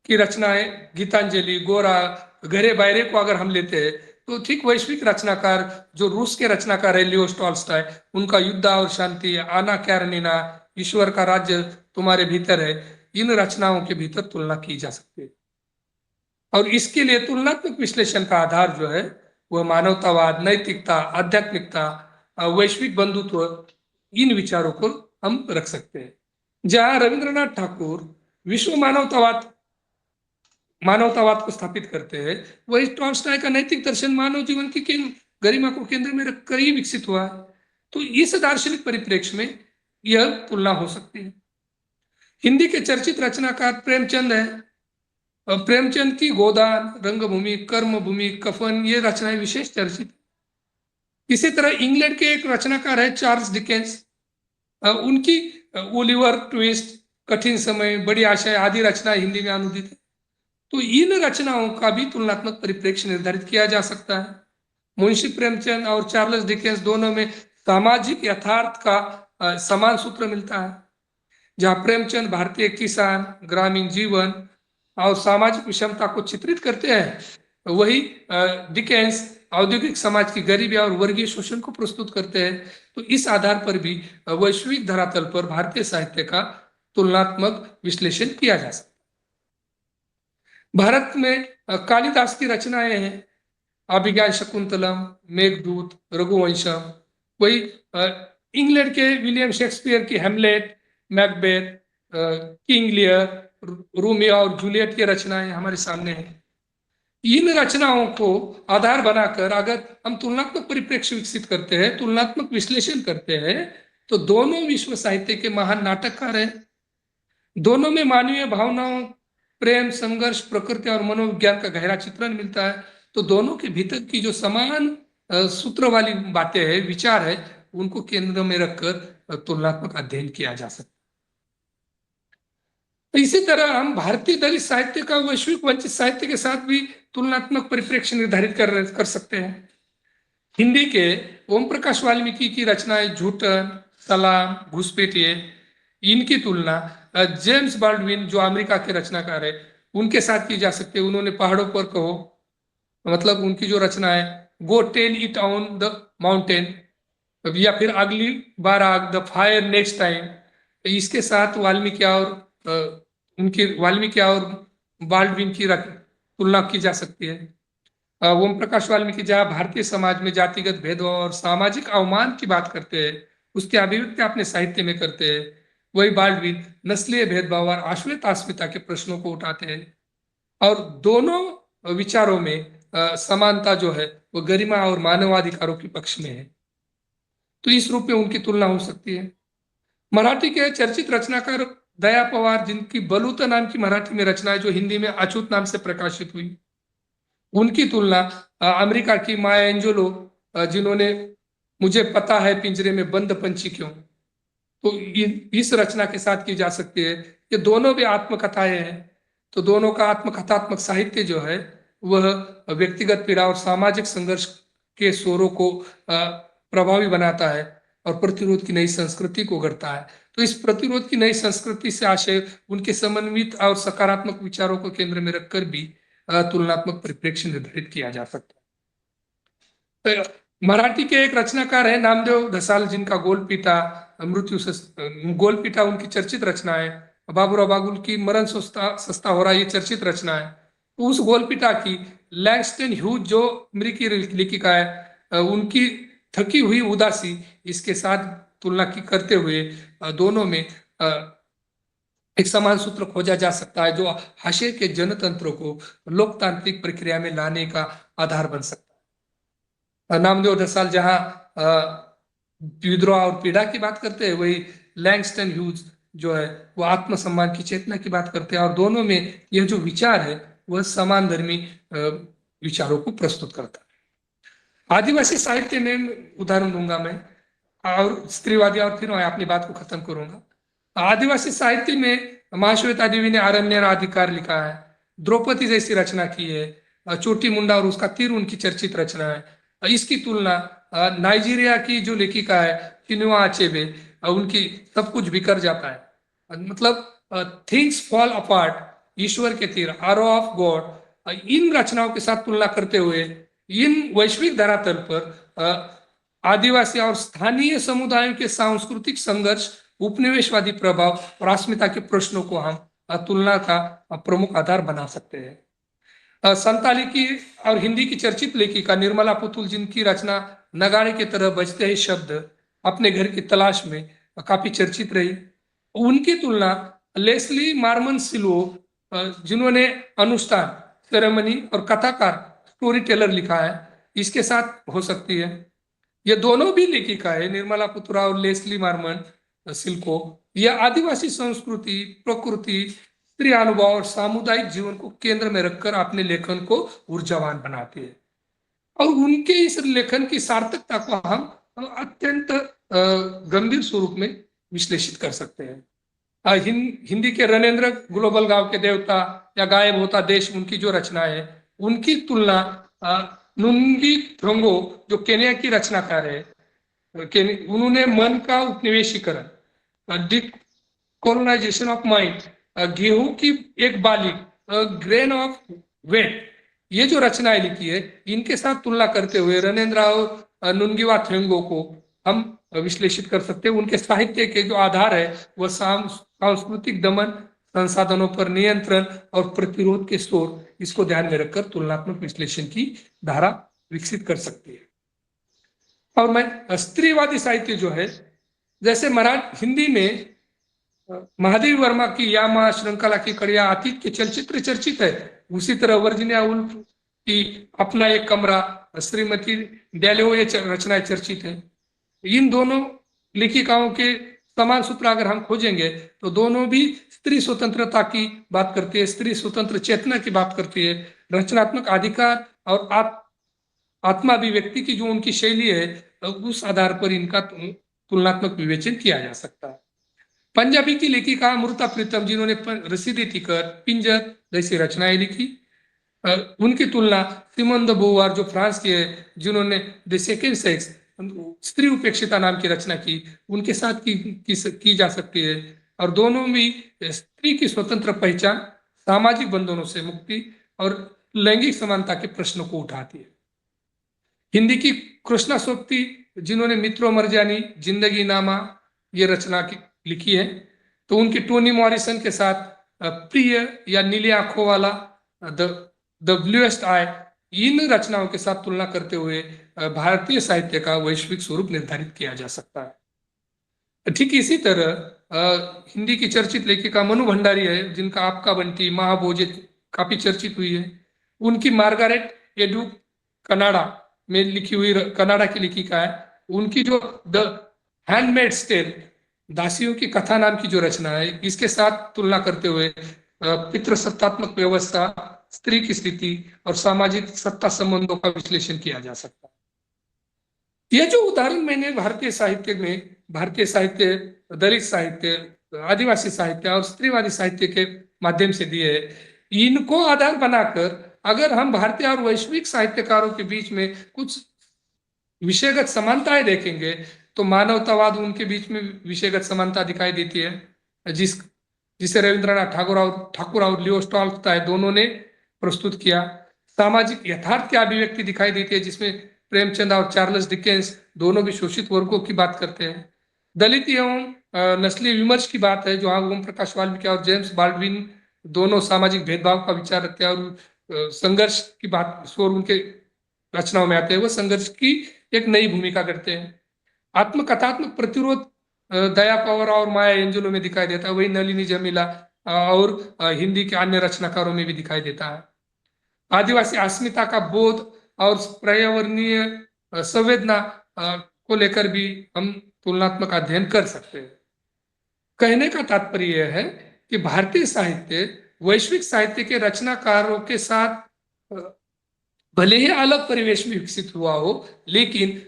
की रचनाएं गीतांजलि, गोरा, घरे बायरे को अगर हम लेते हैं तो ठीक वैश्विक रचनाकार जो रूस के रचनाकार है लियो टॉल्स्टॉय, उनका युद्ध और शांति, आना कैरेनिना, ईश्वर का राज्य तुम्हारे भीतर है, इन रचनाओं के भीतर तुलना की जा सकती है। और इसके लिए तुलनात्मक विश्लेषण का आधार जो है वह मानवतावाद, नैतिकता, आध्यात्मिकता, वैश्विक बंधुत्व, इन विचारों को हम रख सकते हैं। जहां रविंद्रनाथ ठाकुर विश्व मानवतावाद को स्थापित करते हैं, वही टॉल्स्टॉय का नैतिक दर्शन मानव जीवन की गरिमा को केंद्र में रखकर ही विकसित हुआ है। तो इस दार्शनिक परिप्रेक्ष्य में यह तुलना हो सकती है। हिंदी के चर्चित रचनाकार प्रेमचंद है। प्रेमचंद की गोदान, रंगभूमि, कर्मभूमि, कफन, ये रचनाएं विशेष चर्चित। इसी तरह इंग्लैंड के एक रचनाकार है चार्ल्स डिकेंस, उनकी ओलिवर ट्विस्ट, कठिन समय, बड़ी आशाएं आदि रचनाएं हिंदी में अनुदित है। तो इन रचनाओं का भी तुलनात्मक परिप्रेक्ष्य निर्धारित किया जा सकता है। मुंशी प्रेमचंद और चार्ल्स डिकेंस दोनों में सामाजिक यथार्थ का समान सूत्र मिलता है। जहां प्रेमचंद भारतीय किसान, ग्रामीण जीवन और सामाजिक विषमता को चित्रित करते हैं, वही डिकेंस औद्योगिक समाज की गरीबी और वर्गीय शोषण को प्रस्तुत करते हैं। तो इस आधार पर भी वैश्विक धरातल पर भारतीय साहित्य का तुलनात्मक विश्लेषण किया जा सकता है। भारत में कालिदास की रचनाएं हैं, अभिज्ञान शकुंतलम, मेघदूत, रघुवंशम। वही इंग्लैंड के विलियम शेक्सपियर की हेमलेट, मैकबेथ, किंग लियर, रोमियो और जूलियट की रचनाएं हमारे सामने हैं। इन रचनाओं को आधार बनाकर अगर हम तुलनात्मक परिप्रेक्ष्य विकसित करते हैं, तुलनात्मक विश्लेषण करते हैं, तो दोनों विश्व साहित्य के महान नाटककार हैं। दोनों में मानवीय भावनाओं, प्रेम, संघर्ष, प्रकृति और मनोविज्ञान का गहरा चित्रण मिलता है। तो दोनों के भीतर की जो समान सूत्र वाली बातें हैं, विचार है, उनको केंद्र में रखकर तुलनात्मक अध्ययन किया जा सकता है। इसी तरह हम भारतीय दलित साहित्य का वैश्विक वंचित साहित्य के साथ भी तुलनात्मक परिप्रेक्ष्य निर्धारित कर सकते हैं। हिंदी के ओम प्रकाश वाल्मीकि की रचनाएं झूठन, सलाम, घुसपैठिये, इनकी तुलना जेम्स बाल्डविन जो अमेरिका के रचनाकार है उनके साथ की जा सकती है। उन्होंने पहाड़ों पर कहो, मतलब उनकी जो रचना है go tell it on the mountain, या फिर अगली बार आग, द फायर नेक्स्ट टाइम, इसके साथ वाल्मीकि और बाल्डविन की तुलना की जा सकती है। ओम प्रकाश वाल्मीकि जहाँ भारतीय समाज में जातिगत भेदभाव और सामाजिक अवमान की बात करते हैं, उसकी अभिव्यक्ति अपने साहित्य में करते हैं, वही बाल्डविन नस्लीय भेदभाव और आश्रित अस्मिता के प्रश्नों को उठाते हैं। और दोनों विचारों में समानता जो है वो गरिमा और मानवाधिकारों के पक्ष में है। तो इस रूप में उनकी तुलना हो सकती है। मराठी के चर्चित रचनाकार दया पवार, जिनकी बलूत नाम की मराठी में रचना है जो हिंदी में अछूत नाम से प्रकाशित हुई, उनकी तुलना अमेरिका की माया एंजेलो, जिन्होंने मुझे पता है पिंजरे में बंद पंछी क्यों, तो इस रचना के साथ की जा सकती है। ये दोनों भी आत्मकथाएं हैं। तो दोनों का आत्मकथात्मक साहित्य जो है वह व्यक्तिगत पीड़ा और सामाजिक संघर्ष के स्वरों को प्रभावी बनाता है और प्रतिरोध की नई संस्कृति को गढ़ता है। तो इस प्रतिरोध की नई संस्कृति से आशय उनके समन्वित और सकारात्मक विचारों को केंद्र में रखकर भी तुलनात्मक परिप्रेक्ष्य निर्धारित किया जा सकता है। मराठी के एक रचनाकार है नामदेव ढसाल, जिनका गोलपीठा उनकी चर्चित रचना है। बाबूराव बागुल की मरण सस्ता हो रहा, ये चर्चित रचना है। तो उस गोलपीठा की लैंगस्टन ह्यूज जो अमेरिकी लेखिका है, उनकी थकी हुई उदासी, इसके साथ तुलना की करते हुए दोनों में एक समान सूत्र खोजा जा सकता है जो हाशिए के जनतंत्र को लोकतांत्रिक प्रक्रिया में लाने का आधार बन सकता है। नामदेव दसाल जहां विद्रोह और पीड़ा की बात करते हैं, वही लैंगस्टन ह्यूज जो है वो आत्मसम्मान की चेतना की बात करते हैं, और दोनों में यह जो विचार है वह समान धर्मी विचारों को प्रस्तुत करता है। आदिवासी साहित्य में उदाहरण दूंगा मैं, और स्त्रीवादी, और फिर मैं अपनी बात को खत्म करूंगा। आदिवासी साहित्य में महाश्वेता देवी ने आरण्य अधिकार लिखा है, द्रौपदी जैसी रचना की है, चोटी मुंडा और उसका तीर उनकी चर्चित रचना है। इसकी तुलना नाइजीरिया की जो लेखिका है चिनुआ अचेबे, उनकी सब कुछ बिखर जाता है, मतलब थिंग्स फॉल अपार्ट, ईश्वर के तीर, आरो ऑफ गॉड, इन रचनाओं के साथ तुलना करते हुए इन वैश्विक धरातल पर आदिवासी और स्थानीय समुदायों के सांस्कृतिक संघर्ष, उपनिवेशवादी प्रभाव और अस्मिता के प्रश्नों को हम तुलना का प्रमुख आधार बना सकते हैं। संताली की और हिंदी की चर्चित लेखिका निर्मला पुतुल, जिनकी रचना नगाड़े की तरह बजते ही शब्द, अपने घर की तलाश में काफी चर्चित रही, उनकी तुलना लेस्ली मार्मन सिल्वो, जिन्होंने अनुष्ठान, सेरेमनी और कथाकार, स्टोरी टेलर लिखा है, इसके साथ हो सकती है। ये दोनों भी लेखिका है, निर्मला पुतुरा और लेस्ली मार्मन सिल्को, यह आदिवासी संस्कृति, प्रकृति, स्त्री अनुभव और सामुदायिक जीवन को केंद्र में रखकर अपने लेखन को ऊर्जावान बनाती है, और उनके इस लेखन की सार्थकता को हम अत्यंत गंभीर स्वरूप में विश्लेषित कर सकते हैं। हिंदी के रणेंद्र ग्लोबल गांव के देवता या गायब होता देश, उनकी जो रचना है, उनकी तुलना नुंगी थोंगो, जो केन्या की रचनाकार है, उन्होंने मन का उपनिवेशीकरण, डिकोलोनाइजेशन ऑफ माइंड, गेहूं की एक बाली, ग्रेन ऑफ वेट, ये जो रचनाएं लिखी है, इनके साथ तुलना करते हुए रणेंद्र और नुंगीवा थेंगो को हम विश्लेषित कर सकते हैं। उनके साहित्य के जो आधार है वह सांस्कृतिक दमन, संसाधनों पर नियंत्रण और प्रतिरोध के स्रोत, इसको ध्यान में रखकर तुलनात्मक विश्लेषण की धारा विकसित कर सकती है। और मैं स्त्रीवादी साहित्य जो है, जैसे हिंदी में महादेवी वर्मा की यामा श्रृंखला की कड़िया अतीत के चलचित्र चर्चित है, उसी तरह वर्जीनिया वुल्फ की अपना एक कमरा, श्रीमती डेलियो, ये रचनाएं चर्चित है। इन दोनों लेखिकाओं के समान सूत्र अगर हम खोजेंगे तो दोनों भी स्त्री स्वतंत्रता की बात करती है, स्त्री स्वतंत्र चेतना की बात करती है, रचनात्मक अधिकार और आत्माभिव्यक्ति की जो उनकी शैली है, उस आधार पर इनका तुलनात्मक विवेचन किया जा सकता है। पंजाबी की लेखिका अमृता प्रीतम, जिन्होंने रसीदी टिकर, पिंजर जैसी रचनाएं लिखी, उनकी तुलना सिमोन द बोवार, जो फ्रांस की है, जिन्होंने द सेकेंड सेक्स, स्त्री उपेक्षिता नाम की रचना की, उनके साथ की जा सकती है। और दोनों भी स्त्री की स्वतंत्र पहचान, सामाजिक बंधनों से मुक्ति और लैंगिक समानता के प्रश्नों को उठाती है। हिंदी की कृष्णा सोप्ती, जिन्होंने मित्रो मरजानी, जिंदगी नामा, ये रचना लिखी है, तो उनकी टोनी मॉरिसन के साथ प्रिय या नीली आंखों वाला, द ब्लूएस्ट आई, इन रचनाओं के साथ तुलना करते हुए भारतीय साहित्य का वैश्विक स्वरूप निर्धारित किया जा सकता है। ठीक इसी तरह हिंदी की चर्चित लेखिका मनु भंडारी है, जिनका आपका बंटी, महाभोजे काफी चर्चित हुई है। उनकी मार्गारेट एडू कनाडा में लिखी हुई, कनाडा की लेखिका है, उनकी जो द हैंडमेड्स टेल, दासियों की कथा नाम की जो रचना है, इसके साथ तुलना करते हुए पितृसत्तात्मक व्यवस्था, स्त्री की स्थिति और सामाजिक सत्ता संबंधों का विश्लेषण किया जा सकता है। यह जो उदाहरण मैंने भारतीय साहित्य, दलित साहित्य, आदिवासी साहित्य और स्त्रीवादी साहित्य के माध्यम से दिए है, इनको आधार बनाकर अगर हम भारतीय और वैश्विक साहित्यकारों के बीच में कुछ विषयगत समानताएं देखेंगे तो मानवतावाद, उनके बीच में विषयगत समानता दिखाई देती है, जिसे रविंद्रनाथ ठाकुर और लियो टॉल्स्टॉय दोनों ने प्रस्तुत किया। सामाजिक यथार्थ की अभिव्यक्ति दिखाई देती है, जिसमें प्रेमचंद और चार्ल्स डिकेंस दोनों भी शोषित वर्गों की बात करते हैं। दलित एवं नस्लीय विमर्श की बात है, जो ओम प्रकाश वाल्मीकि और जेम्स बाल्डविन दोनों सामाजिक भेदभाव का विचार रखते हैं, और संघर्ष की बात स्वर उनके रचनाओं में आते हैं, वो संघर्ष की एक नई भूमिका करते हैं। आत्मकथात्मक प्रतिरोध दया पवार और माया एंजेलो में दिखाई देता है, वही नलिनी जमीला और हिंदी के अन्य रचनाकारों में भी दिखाई देता है। आदिवासी अस्मिता का बोध और पर्यावरणीय संवेदना को लेकर भी हम तुलनात्मक अध्ययन कर सकते हैं। कहने का तात्पर्य यह है कि भारतीय साहित्य वैश्विक साहित्य के रचनाकारों के साथ भले ही अलग परिवेश में विकसित हुआ हो, लेकिन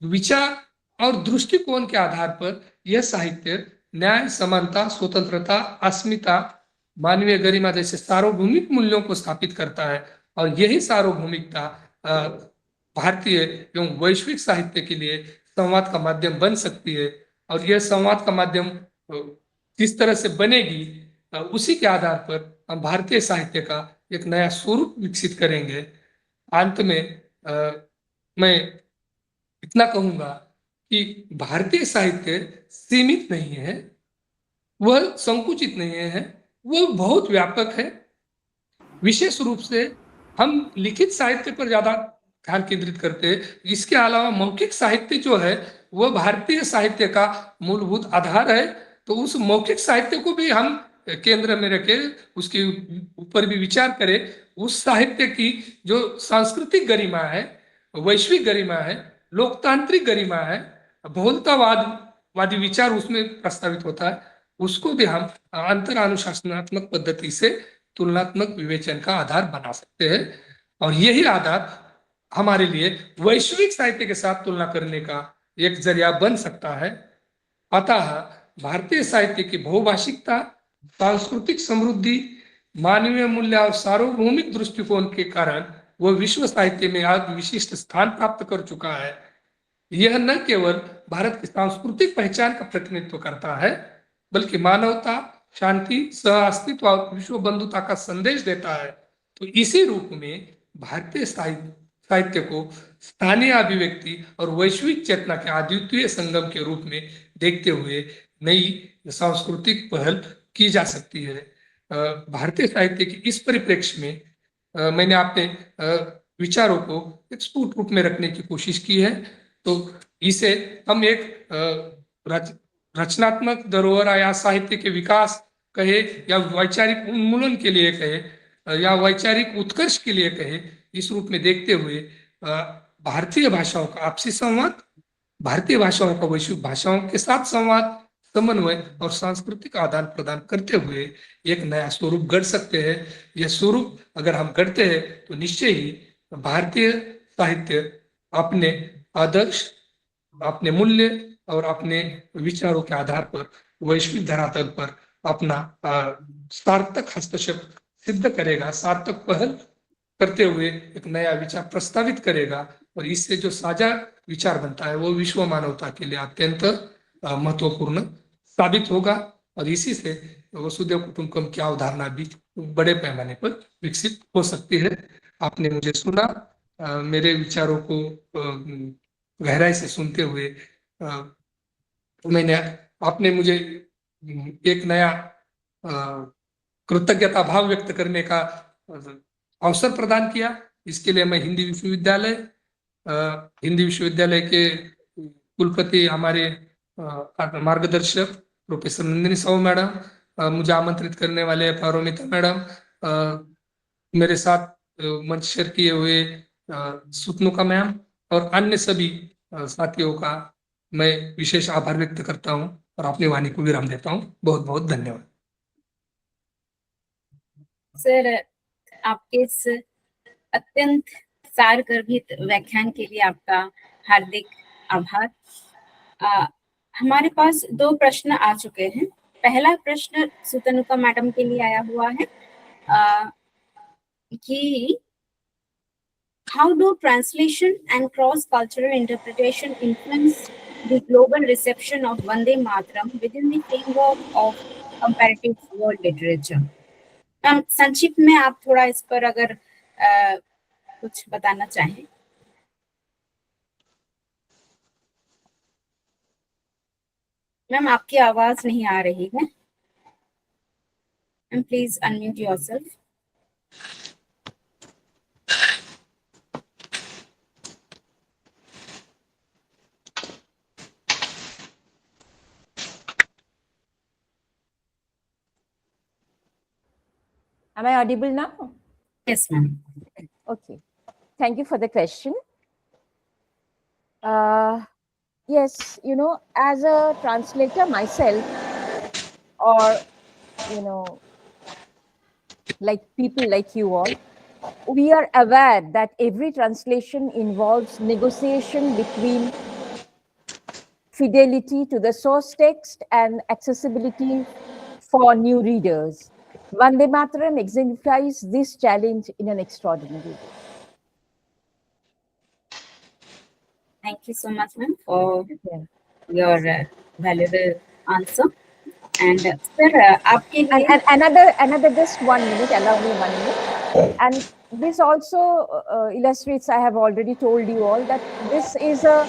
विचार और दृष्टिकोण के आधार पर यह साहित्य न्याय, समानता, स्वतंत्रता, अस्मिता, मानवीय गरिमा जैसे सार्वभौमिक मूल्यों को स्थापित करता है। और यही सार्वभौमिकता भारतीय एवं वैश्विक साहित्य के लिए संवाद का माध्यम बन सकती है। और यह संवाद का माध्यम किस तरह से बनेगी, उसी के आधार पर हम भारतीय साहित्य का एक नया स्वरूप विकसित करेंगे। अंत में मैं इतना कहूंगा कि भारतीय साहित्य सीमित नहीं है, वह संकुचित नहीं है, वह बहुत व्यापक है। विशेष रूप से हम लिखित साहित्य पर ज्यादा ध्यान केंद्रित करते हैं। इसके अलावा मौखिक साहित्य जो है वह भारतीय साहित्य का मूलभूत आधार है। तो उस मौखिक साहित्य को भी हम केंद्र में रखे, उसके ऊपर भी विचार करें। उस साहित्य की जो सांस्कृतिक गरिमा है, वैश्विक गरिमा है, लोकतांत्रिक गरिमा है, बहुलतावादी विचार उसमें प्रस्तावित होता है, उसको भी हम अंतर अनुशासनात्मक पद्धति से तुलनात्मक विवेचन का आधार बना सकते हैं। और यही आधार हमारे लिए वैश्विक साहित्य के साथ तुलना करने का एक जरिया बन सकता है। अतः भारतीय साहित्य की बहुभाषिकता, सांस्कृतिक समृद्धि, मानवीय मूल्य और सार्वभौमिक दृष्टिकोण के कारण वह विश्व साहित्य में आज विशिष्ट स्थान प्राप्त कर चुका है। यह न केवल भारत की सांस्कृतिक पहचान का प्रतिनिधित्व करता है, बल्कि मानवता, शांति, सह अस्तित्व और विश्व बंधुता का संदेश देता है। तो इसी रूप में भारतीय साहित्य को स्थानीय अभिव्यक्ति और वैश्विक चेतना के अद्वितीय संगम के रूप में देखते हुए नई सांस्कृतिक पहल की जा सकती है। भारतीय साहित्य के इस परिप्रेक्ष्य में मैंने अपने विचारों को एक स्फुट रूप में रखने की कोशिश की है। तो इसे हम एक रचनात्मक धरोहर या साहित्य के विकास कहे, या वैचारिक उन्मूलन के लिए कहे, या वैचारिक उत्कर्ष के लिए कहे, इस रूप में देखते हुए भारतीय भाषाओं का आपसी संवाद, भारतीय भाषाओं का वैश्विक भाषाओं के साथ संवाद, समन्वय और सांस्कृतिक आदान प्रदान करते हुए एक नया स्वरूप गढ़ सकते हैं। यह स्वरूप अगर हम गढ़ते हैं तो निश्चय ही भारतीय साहित्य अपने आदर्श, अपने मूल्य और अपने विचारों के आधार पर वैश्विक धरातल पर अपना सार्थक हस्तक्षेप सिद्ध करेगा, सार्थक पहल करते हुए एक नया विचार प्रस्तावित करेगा। और इससे जो साझा विचार बनता है वो विश्व मानवता के लिए अत्यंत महत्वपूर्ण साबित होगा। और इसी से वसुधैव कुटुंबकम की अवधारणा भी बड़े पैमाने पर विकसित हो सकती है। आपने मुझे सुना, मेरे विचारों को गहराई से सुनते हुए आपने मुझे एक नया कृतज्ञता भाव व्यक्त करने का अवसर प्रदान किया। इसके लिए मैं हिंदी विश्वविद्यालय के कुलपति, हमारे मार्गदर्शक प्रोफेसर नंदिनी साहू मैडम, मुझे आमंत्रित करने वाले पारोमिता मैडम, मेरे साथ मंच शेयर किए हुए सुतनुका मैम और अन्य सभी साथियों का मैं विशेष आभार व्यक्त करता हूं और अपनी वाणी को विराम देता हूं। बहुत बहुत धन्यवाद। सर, आपके इस अत्यंत सारगर्भित व्याख्यान के लिए आपका हार्दिक आभार। हमारे पास 2 प्रश्न आ चुके हैं। पहला प्रश्न सुतनुका मैडम के लिए आया हुआ है कि how do translation and cross-cultural interpretation influence the global reception of Vande Mataram within the framework of comparative world literature? Ma'am, संक्षिप्त में आप थोड़ा इस पर अगर कुछ बताना चाहें। मैम, आपकी आवाज नहीं आ रही है। Ma'am, please unmute yourself. Am I audible now? Yes, ma'am. Okay. Thank you for the question. Yes, as a translator myself, or, like people like you all, we are aware that every translation involves negotiation between fidelity to the source text and accessibility for new readers. Vande Mataram exemplifies this challenge in an extraordinary way. Thank you so much, ma'am, for Yeah. your valuable answer. And sir, आपके लिए And another just 1 minute, allow me 1 minute. And this also illustrates, I have already told you all, that this is a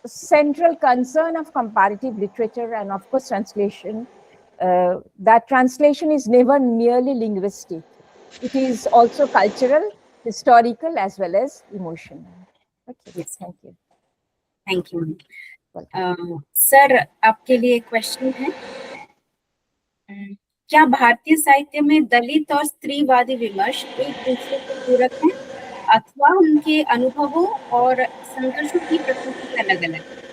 central concern of comparative literature and of course translation, that translation is never merely linguistic. It is also cultural, historical, as well as emotional. Okay, Yes. thank you. Thank you ma'am. Welcome. Sir, आपके लिए question है, क्या भारतीय साहित्य में दलित और स्त्रीवादी विमर्श एक दूसरे के पूरक हैं अथवा उनके अनुभवों और संघर्षों की प्रकृति अलग अलग है?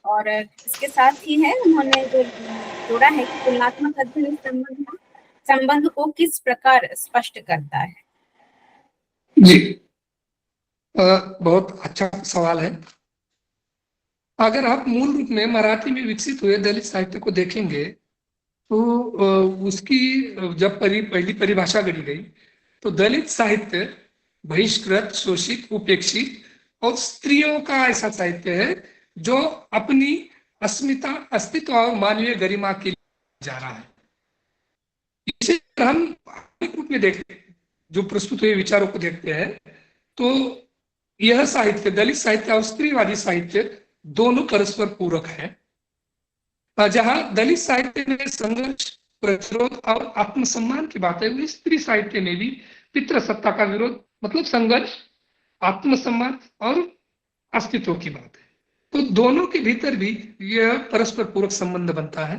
और इसके साथ ही है उन्होंने जो जोड़ा है कि तुलनात्मक अध्ययन संबंध को किस प्रकार स्पष्ट करता है? जी, बहुत अच्छा सवाल है। अगर आप मूल रूप में मराठी में विकसित हुए दलित साहित्य को देखेंगे तो उसकी जब पहली परिभाषा गढ़ी गई तो दलित साहित्य बहिष्कृत, शोषित, उपेक्षित और स्त्रियों का ऐसा साहित्य है जो अपनी अस्मिता, अस्तित्व और मानवीय गरिमा के लिए जा रहा है। इसे हम रूप में देखते हैं, जो प्रस्तुत हुए विचारों को देखते हैं, तो यह साहित्य, दलित साहित्य और स्त्रीवादी साहित्य दोनों परस्पर पूरक है। जहां दलित साहित्य में संघर्ष, प्रतिरोध और आत्मसम्मान की बात है, वही स्त्री साहित्य में भी पितृसत्ता का विरोध, मतलब संघर्ष, आत्मसम्मान और अस्तित्व की बात है। तो दोनों के भीतर भी यह परस्पर पूरक संबंध बनता है।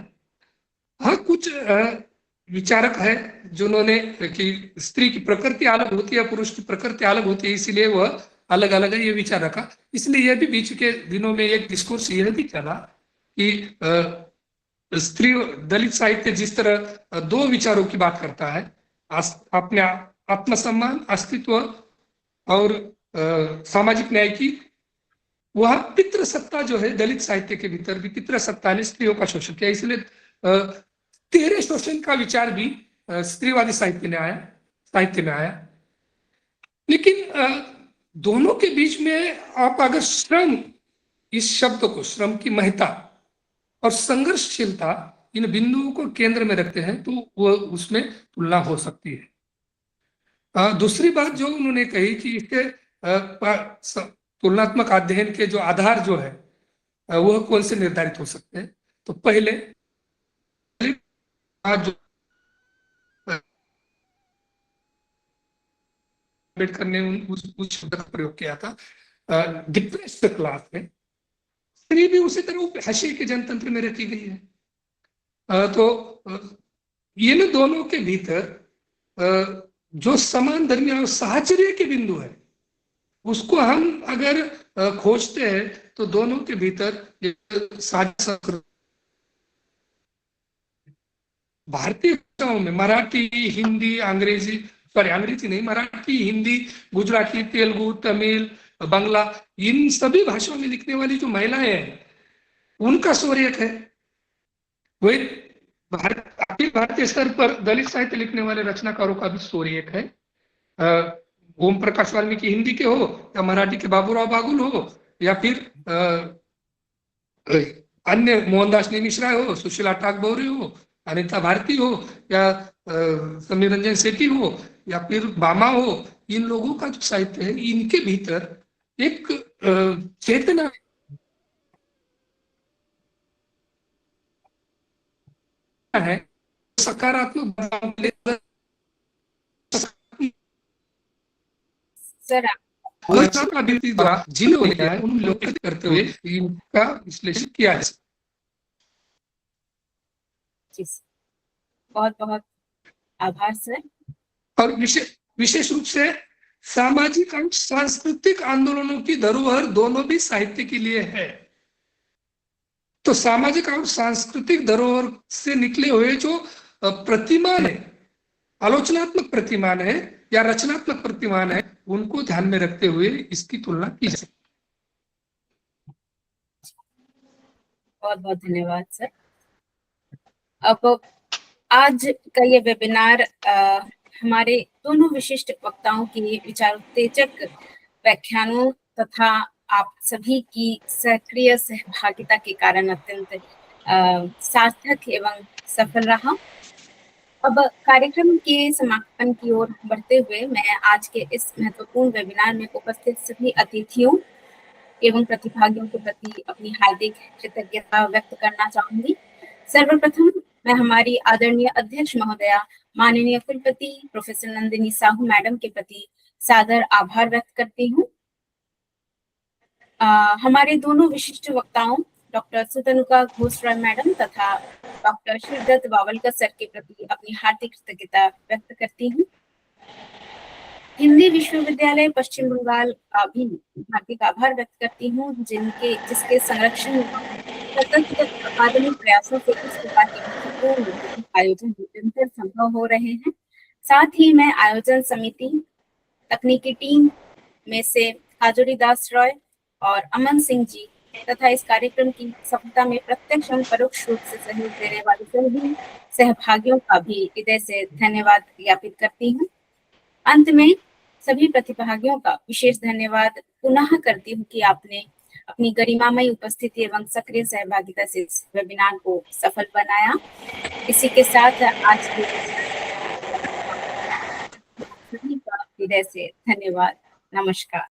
हाँ, कुछ विचारक है जिन्होंने कि स्त्री की प्रकृति अलग होती है, पुरुष की प्रकृति अलग होती है, इसीलिए वह अलग अलग है, ये विचार रखा। इसलिए यह भी बीच के दिनों में एक डिस्कोर्स यह भी चला कि स्त्री दलित साहित्य जिस तरह दो विचारों की बात करता है, अपने आत्मसम्मान, अस्तित्व और सामाजिक न्याय की, वह पितृसत्ता जो है दलित साहित्य के भीतर भी पितृसत्ता ने स्त्रियों का शोषण किया, इसलिए तेरे शोषण का विचार भी स्त्रीवादी साहित्य में आया। लेकिन दोनों के बीच में आप अगर श्रम, इस शब्द को, श्रम की महत्ता और संघर्षशीलता, इन बिंदुओं को केंद्र में रखते हैं तो वो उसमें तुलना हो सकती है। दूसरी बात जो उन्होंने कही कि इसके तुलनात्मक अध्ययन के जो आधार जो है वह कौन से निर्धारित हो सकते हैं, तो पहले जो अम्बेडकर ने उस शब्द का प्रयोग किया था, डिप्रेस्ड क्लास में स्त्री भी उसी तरह हशी के जनतंत्र में रखी गई है। तो इन दोनों के भीतर जो समान धर्मी और साहचर्य के बिंदु है, उसको हम अगर खोजते हैं तो दोनों के भीतर भारतीय भाषाओं में मराठी, हिंदी, अंग्रेजी नहीं, मराठी, हिंदी, गुजराती, तेलुगु, तमिल, बांग्ला, इन सभी भाषाओं में लिखने वाली जो महिलाएं हैं उनका स्वर एक है। वही अखिल भारतीय स्तर पर दलित साहित्य लिखने वाले रचनाकारों का भी स्वर एक है। ओम प्रकाश वाल्मीकि हिंदी के हो या मराठी के बाबूराव बागुल हो या फिर अन्य मोहनदास मिश्रा हो, सुशीला टाकबोरे हो, अनिता भारती हो या समीर रंजन सेठी हो या फिर बामा हो, इन लोगों का जो साहित्य है, इनके भीतर एक चेतना है, सकारात्मक सर, जिन लोगों ने उन लोगों करते हुए इनका विश्लेषण किया है। बहुत बहुत आभार सर। और विशेष रूप से सामाजिक और सांस्कृतिक आंदोलनों की धरोहर दोनों भी साहित्य के लिए है। तो सामाजिक और सांस्कृतिक धरोहर से निकले हुए जो प्रतिमान है, आलोचनात्मक प्रतिमान है या रचनात्मक प्रतिमान है, उनको ध्यान में रखते हुए इसकी तुलना की जाए। बहुत बहुत धन्यवाद सर। अब आज का ये वेबिनार हमारे दोनों विशिष्ट वक्ताओं के विचारोत्तेजक व्याख्यानों तथा आप सभी की सक्रिय सहभागिता के कारण अत्यंत सार्थक एवं सफल रहा। अब कार्यक्रम के समापन की ओर बढ़ते हुए मैं आज के इस महत्वपूर्ण वेबिनार में उपस्थित सभी अतिथियों एवं प्रतिभागियों के प्रति अपनी हार्दिक कृतज्ञता व्यक्त करना चाहूंगी। सर्वप्रथम मैं हमारी आदरणीय अध्यक्ष महोदया माननीय कुलपति प्रोफेसर नंदिनी साहू मैडम के प्रति सादर आभार व्यक्त करती हूँ। हमारे दोनों विशिष्ट वक्ताओं डॉक्टर सुतनुका घोष रॉय मैडम तथा डॉक्टर शिवदत्त वावलकर सर के प्रति अपनी हार्दिक कृतज्ञता व्यक्त करती हूँ। हिंदी विश्वविद्यालय पश्चिम बंगाल का भी हार्दिक आभार व्यक्त करती हूँ, जिसके संरक्षण सतत अकादमिक प्रयासों से इस प्रकार के महत्वपूर्ण आयोजन निरंतर संभव हो रहे हैं। साथ ही मैं आयोजन समिति, तकनीकी टीम में से काजोरी दास रॉय और अमन सिंह जी तथा इस कार्यक्रम की सफलता में प्रत्यक्ष एवं परोक्ष रूप से सहयोग देने वाले सभी सहभागियों का भी हृदय से धन्यवाद ज्ञापित करती हूँ। अंत में सभी प्रतिभागियों का विशेष धन्यवाद पुनः करती हूँ कि आपने अपनी गरिमामयी उपस्थिति एवं सक्रिय सहभागिता से इस वेबिनार को सफल बनाया। इसी के साथ आज के सभी का हृदय से धन्यवाद। नमस्कार।